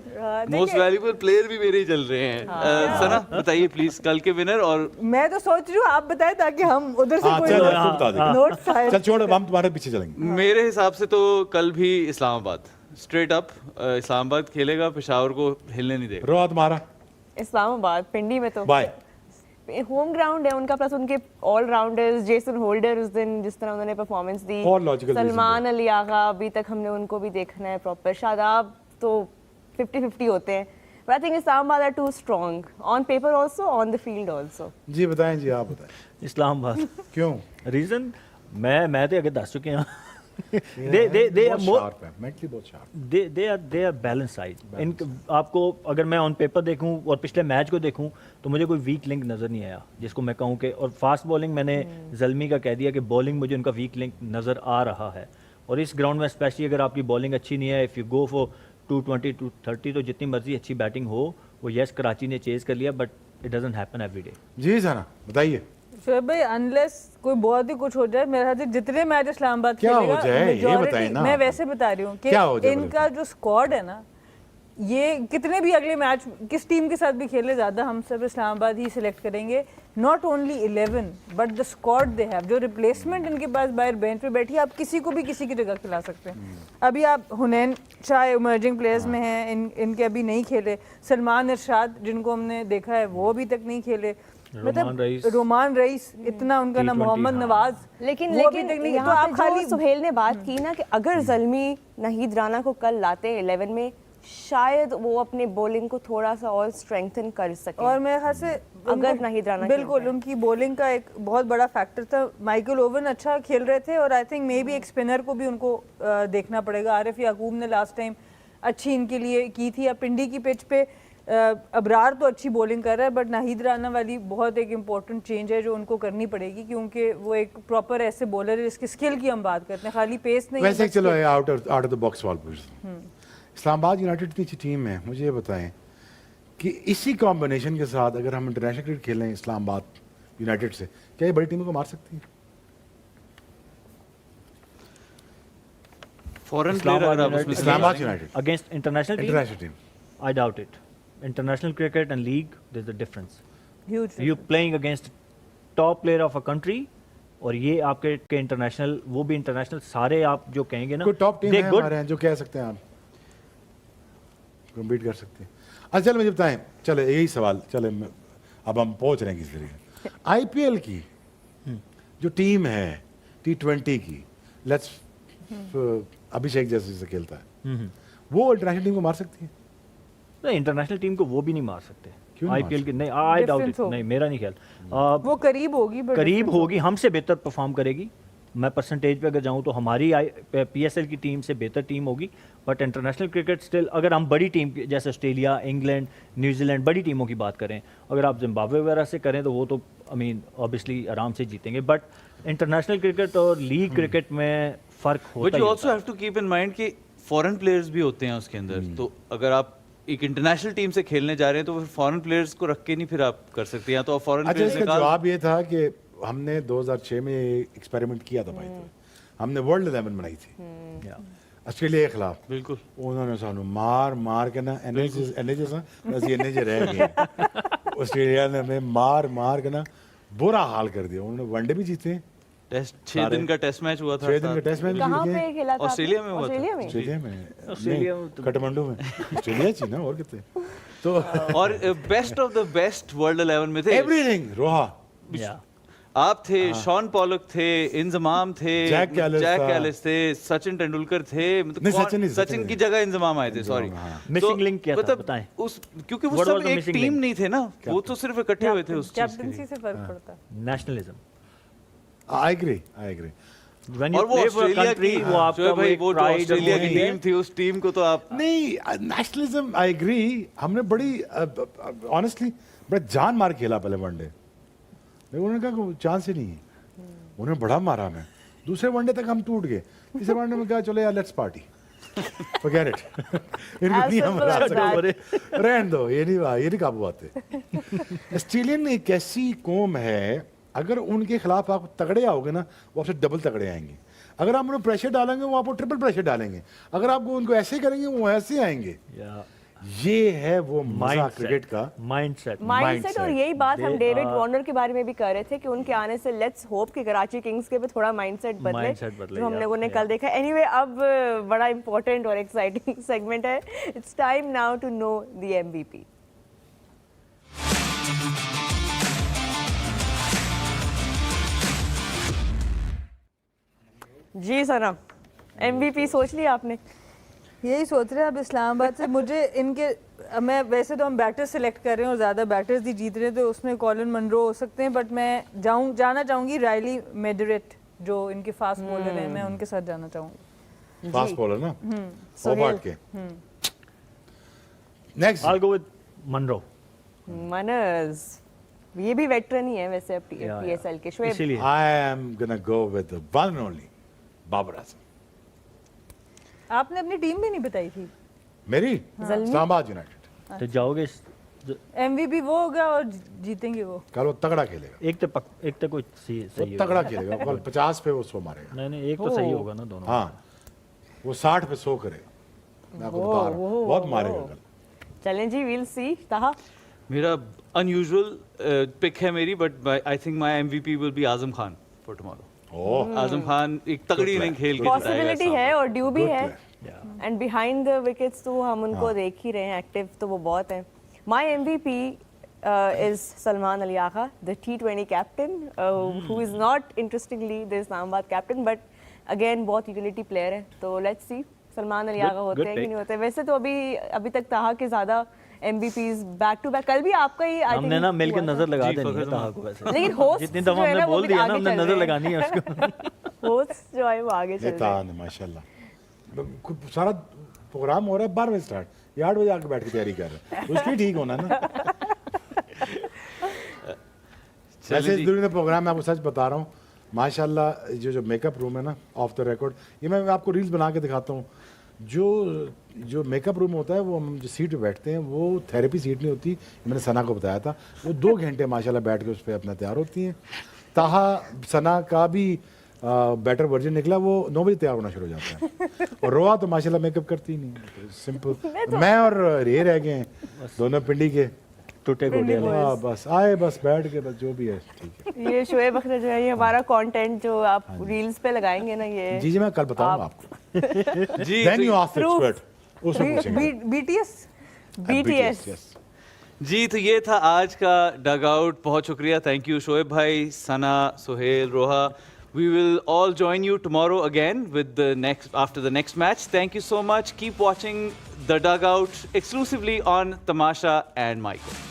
मोस्ट वैल्यूएबल प्लेयर भी मेरे ही चल रहे हैं। सना बताइए प्लीज कल के विनर। और मैं तो सोच रही हूँ आप बताएं ताकि हम उधर से हाँ, कोई चलो, नोट- आपको बता देंगे। नोट्स आए। चल छोड़, अब हम तुम्हारे पीछे चलेंगे। मेरे हिसाब से तो कल भी इस्लामाबाद स्ट्रेट अप इस्लामाबाद खेलेगा, पेशावर को हिलने नहीं देगा। रोहा तुम्हारा इस्लामाबाद पिंडी में तो बाय। होम ग्राउंड है उनका, प्लस उनके ऑलराउंडर्स जेसन होल्डर उस दिन जिस तरह उन्होंने परफॉर्मेंस दी, और logical reason सलमान अली आगा अभी तक हमने उनको भी देखना है प्रॉपर, शादाब तो 50-50 होते हैं, but I think Islamabad are too strong on paper also on the field also. जी बताएं जी, आप बताएं इस्लामाबाद क्यों? रीजन मैं तो आगे दस चुके हैं। they are बहुत more sharp है, mentally बहुत sharp। they are balanced side। इन आपको अगर मैं ऑन पेपर देखूं और पिछले मैच को देखूं तो मुझे कोई वीक लिंक नज़र नहीं आया जिसको मैं कहूं कि, और फास्ट बॉलिंग मैंने जल्मी का कह दिया कि बॉलिंग मुझे उनका वीक लिंक नज़र आ रहा है। और इस ग्राउंड में स्पेशली अगर आपकी बॉलिंग अच्छी नहीं है, इफ़ यू गो फॉर 220 230 तो जितनी मर्जी अच्छी बैटिंग हो, वो यस कराची ने चेज कर लिया, but it doesn't happen every day. जी सना बताइए शोएब भाई अनलेस कोई बहुत ही कुछ हो जाए, मेरे ख्याल से जितने मैच इस्लामाबाद क्या हो खेलेगा, जाए, ये majority- बताएं ना। मैं वैसे बता रही हूँ क्या हो कि जाए, इनका जो स्क्वाड है ना, ये कितने भी अगले मैच किस टीम के साथ भी खेले, ज्यादा हम सब इस्लामाबाद ही सिलेक्ट करेंगे। Not only 11 but the squad they have, जो रिप्लेसमेंट इनके पास बाहर बेंच पे बैठी है, आप किसी को भी किसी की जगह खिला सकते हैं। अभी आप हुनैन शाह इमर्जिंग प्लेयर्स में हैं, इनके अभी नहीं खेले। सलमान इरशाद जिनको हमने देखा है वो अभी तक नहीं खेले। रोमान रईस इतना उनका ना, T20 मोहम्मद हाँ। नवाज लेकिन वो अभी तक नहीं, यहाँ तो पे आप खाली जो सुहेल ने बात की ना कि अगर जल्मी नाहिद राना को कल लाते 11 में शायद वो अपने बॉलिंग को थोड़ा सा और स्ट्रेंथन कर सके। और मेरे ख्याल से अगर नाहिद राना बिल्कुल खेलता है। उनकी बॉलिंग का एक बहुत बड़ा फैक्टर था। माइकल ओवन अच्छा खेल रहे थे और आई थिंक मे बी एक स्पिनर को भी उनको देखना पड़ेगा। आरिफ याकूब ने लास्ट टाइम अच्छी इनके लिए की थी। अब पिंडी की पिच पे अबरार तो अच्छी बॉलिंग कर रहा है, बट नाहिद राना वाली बहुत एक इम्पॉर्टेंट चेंज है जो उनको करनी पड़ेगी, क्योंकि वो एक प्रॉपर ऐसे बॉलर है जिसकी स्किल की हम बात करते हैं, खाली पेस नहीं। वैसे चलो आउट ऑफ द बॉक्स सवाल पूछता हूं। इस्लामाबाद यूनाइटेड की अच्छी टीम है, मुझे ये बताएं कि इसी कॉम्बिनेशन के साथ अगर हम इंटरनेशनल क्रिकेट खेलें इस्लामाबाद यूनाइटेड से, क्या ये बड़ी टीमों को मार सकती है? फॉरेन प्लेयर अगर आप उसमें Islamabad United against international international team I doubt it. International cricket and league, there's a difference. Huge You playing against top player of a country, और ये आपके के इंटरनेशनल, वो भी इंटरनेशनल, सारे आप जो कहेंगे ना, कोई टॉप टीम they're है good. हमारे यहाँ जो कह सकते हैं आप कम्पीट कर सकते हैं? अच्छा चलो मुझे बताएं, चले यही सवाल, चले अब हम पहुंच रहे हैं किस तरीके। आईपीएल की जो टीम है T20 की, लेट्स अभिषेक जैसे से खेलता है, वो इंटरनेशनल टीम को मार सकती है? नहीं, इंटरनेशनल टीम को वो भी नहीं मार सकते। क्यों नहीं आईपीएल मार की नहीं, आई डाउट Difference इट, होगा। नहीं मेरा नहीं ख्याल। वो करीब होगी, but करीब difference होगी, हमसे बेहतर परफॉर्म करेगी। मैं परसेंटेज पे अगर जाऊं तो हमारी पीएसएल की टीम से बेहतर टीम होगी, बट इंटरनेशनल क्रिकेट स्टिल, अगर हम बड़ी टीम जैसे ऑस्ट्रेलिया, इंग्लैंड, न्यूजीलैंड, बड़ी टीमों की बात करें, अगर आप जिम्बाब्वे वगैरह से करें तो वो तो आई मीन ऑब्वियसली आराम से जीतेंगे, बट इंटरनेशनल क्रिकेट और लीग क्रिकेट में फ़र्क बट होता यू ही ऑल्सो होता have to keep in mind कि फॉरेन प्लेयर्स भी होते हैं उसके अंदर। तो अगर आप एक इंटरनेशनल टीम से खेलने जा रहे हैं तो फिर फॉरेन प्लेयर्स को रख के नहीं फिर आप कर सकते, या तो आप फॉरेन अच्छा, प्लेयर्स इसका निकाल। जवाब ये था कि हमने 2006 में एक्सपेरिमेंट किया था भाई, तो हमने वर्ल्ड 11 बनाई थी है। Yeah. ऑस्ट्रेलिया के खिलाफ। बिल्कुल उन्होंने सानू मार मार के ना एनए रह गए। ऑस्ट्रेलिया ने हमें मार मार के ना बुरा हाल कर दिया। उन्होंने वनडे भी जीते, टेस्ट 6 दिन का टेस्ट मैच हुआ था। 6 दिन का टेस्ट मैच भी कहाँ जीते। पे खेला था? ऑस्ट्रेलिया आपने? में हुआ था। ऑस्ट्रेलिया में? ऑस्ट्रेलिया में, ऑस्ट्रेलिया नहीं, में तो- काठमांडू में। ऑस्ट्रेलिया ची ना, और कितने तो और best of the best world 11 में थे। एवरीथिंग रोहा, Yeah. आप थे, शॉन पॉलक थे, इंजमाम थे, जैक कैलिस था। थे, सचिन तेंदुलकर थे। मतलब नहीं, कौन- सचिन नहीं, सचिन की जगह इंजमाम आए थे, सॉरी। हाँ। Missing link क्या था, बताएं। उस क्योंकि वो What सब was the एक missing टीम link? नहीं थे ना, वो तो सिर्फ इकट्ठे हुए थे उस चीज के कैप्टनसी लिए। से फर्क पड़ता है। Nationalism. I agree. When you और वो play for a Australia country, की, वो आपका जो भाई एक वो जो pride और ऑस्ट्रेलिया की वो है। टीम थी, उस टीम को तो आप नहीं, नेशनलिज्म आई एग्री। हमने बड़ी ऑनेस्टली बड़ा जान मार खेला पहले वनडे, लेकिन उन्होंने कहा चांस ही नहीं है। उन्होंने बड़ा मारा हमें। दूसरे वनडे तक हम टूट गए। तीसरे वनडे में कहा चलो यार लेट्स पार्टी, फॉरगेट इट। इनको As नहीं हम simple हरा as सकते। रहने दो, ये नहीं काबू आते। ऑस्ट्रेलियन एक ऐसी कौम है, अगर उनके खिलाफ आप तगड़े आओगे ना, वो आपसे डबल तगड़े आएंगे। अगर आप उन्हें प्रेशर डालेंगे, वो आपको ट्रिपल प्रेशर डालेंगे। अगर आपको उनको ऐसे करेंगे, वो ऐसे आएंगे। Yeah. ये है वो मजा Mindset. क्रिकेट का। Mindset. माइंडसेट। और यही बात हम They डेविड are- वार्नर के बारे में भी कर रहे थे कि उनके आने से लेट्स होप कि कराची किंग्स के भी थोड़ा माइंडसेट Mindset बदले, बदले, जो हम yeah, लोगों ने yeah. कल देखा। एनीवे, अब बड़ा इंपॉर्टेंट और एक्साइटिंग सेगमेंट है। It's time now to know the MVP. जी सनम, एमवीपी सोच लिया आपने? यही सोच रहे हैं अब इस्लामाबाद से। मुझे इनके मैं वैसे तो हम बैटर्स सिलेक्ट कर रहे हैं और ज़्यादा बैटर्स ही जीत रहे हैं, तो उसमें कॉलिन मनरो हो सकते हैं, बट मैं जाना चाहूँगी रायली मेडरेट, जो इनके फास्ट बॉलर हैं, मैं उनके साथ जाना चाहूँगी। फास्ट बॉलर ना, सोहेल। ओवर्ट के। Next I'll go with Monroe. मनर्स, ये भी वेटरन ही है वैसे अब Yeah, पीएसएल के। yeah. शोएब, इसीलिए I am gonna go with the one and only Babar Azam. आपने अपनी टीम भी नहीं बताई थी। मेरी इस्लामाबाद यूनाइटेड। तो जाओगे एमवीपी वो होगा और जीतेंगे वो। कल वो तगड़ा खेलेगा, एक तो कोई सही वो सही तगड़ा होगा। खेलेगा। कल 50 पे वो 100 मारेगा। नहीं एक तो सही होगा ना दोनों। हाँ, वो 60 पे 100 करेगा। मैं आपको बता रहा हूँ, बहुत मारेगा कल। चलें जी, वील सी। ताहा, मेरा अनयूजुअल पिक है मेरी, but I think my MVP will be Azam Khan for tomorrow. Oh, Azam Khan एक तगड़ी इनिंग खेल के जिताएगा पॉसिबिलिटी इस्लामाबाद। है और ड्यू भी Good है। player. And behind the wickets तो हम उनको देख ही रहे हैं एक्टिव, तो वो बहुत है। My MVP is Salman Ali Agha, the T20 captain, who is not interestingly the Islamabad captain, but again बहुत यूटिलिटी प्लेयर है। तो लेट्स सी सलमान अली आगा होते good हैं कि pick. नहीं होते? वैसे तो अभी तक ताहा के ज़्यादा MVPs बैक टू बैक, कल भी आपका ही I हमने think ना मिलकर हुआ था। नजर लगा जी, देनी है फखर ताहा को वैसे। लेकिन होस्ट जितनी दफा हमने बोल दिया ना, हमने नजर लगानी है उसको। होस्ट जो है वो आगे चल रहे नेता हैं। ने माशाल्लाह सारा प्रोग्राम हो रहा है 12 बजे स्टार्ट, ये 8 बजे आके बैठ के तैयारी कर रहे हैं, उसकी ठीक होना ना। वैसे इस दुनिया प्रोग्राम में आपको सच बता रहा हूँ, माशाल्लाह जो मेकअप रूम है ना, ऑफ द रिकॉर्ड, ये मैं आपको रील्स बना के दिखाता हूँ। जो मेकअप रूम होता है, वो हम जो सीट पे बैठते हैं, वो थेरेपी सीट नहीं होती, मैंने सना को बताया था। वो 2 घंटे माशाल्लाह बैठ के उस पर अपना तैयार होती हैं। ताहा सना का भी बेटर वर्जन निकला, वो 9 बजे तैयार होना शुरू हो जाता है। और रोआ तो माशाल्लाह मेकअप करती ही नहीं, तो सिंपल। मैं और रे रह गए हैं, दोनों पिंडी के टूटे गोटे हाँ, बस आए, बस बैठ के, बस जो भी है ठीक है। ये शोएब अख्तर जो है, ये हमारा कंटेंट जो आप रील्स पे लगाएंगे ना, ये जी मैं कल बताऊंगा आपको। जी Then तो- you ask the Proof. expert. उसमें पूछेंगे। BTS BTS yes. जी तो ये था आज का डग आउट। बहुत शुक्रिया, थैंक यू शोएब भाई, सना, सुहेल, रोहा। We will all join you tomorrow again with after the next match. Thank you so much. Keep watching the Dugout exclusively on Tamasha and Michael.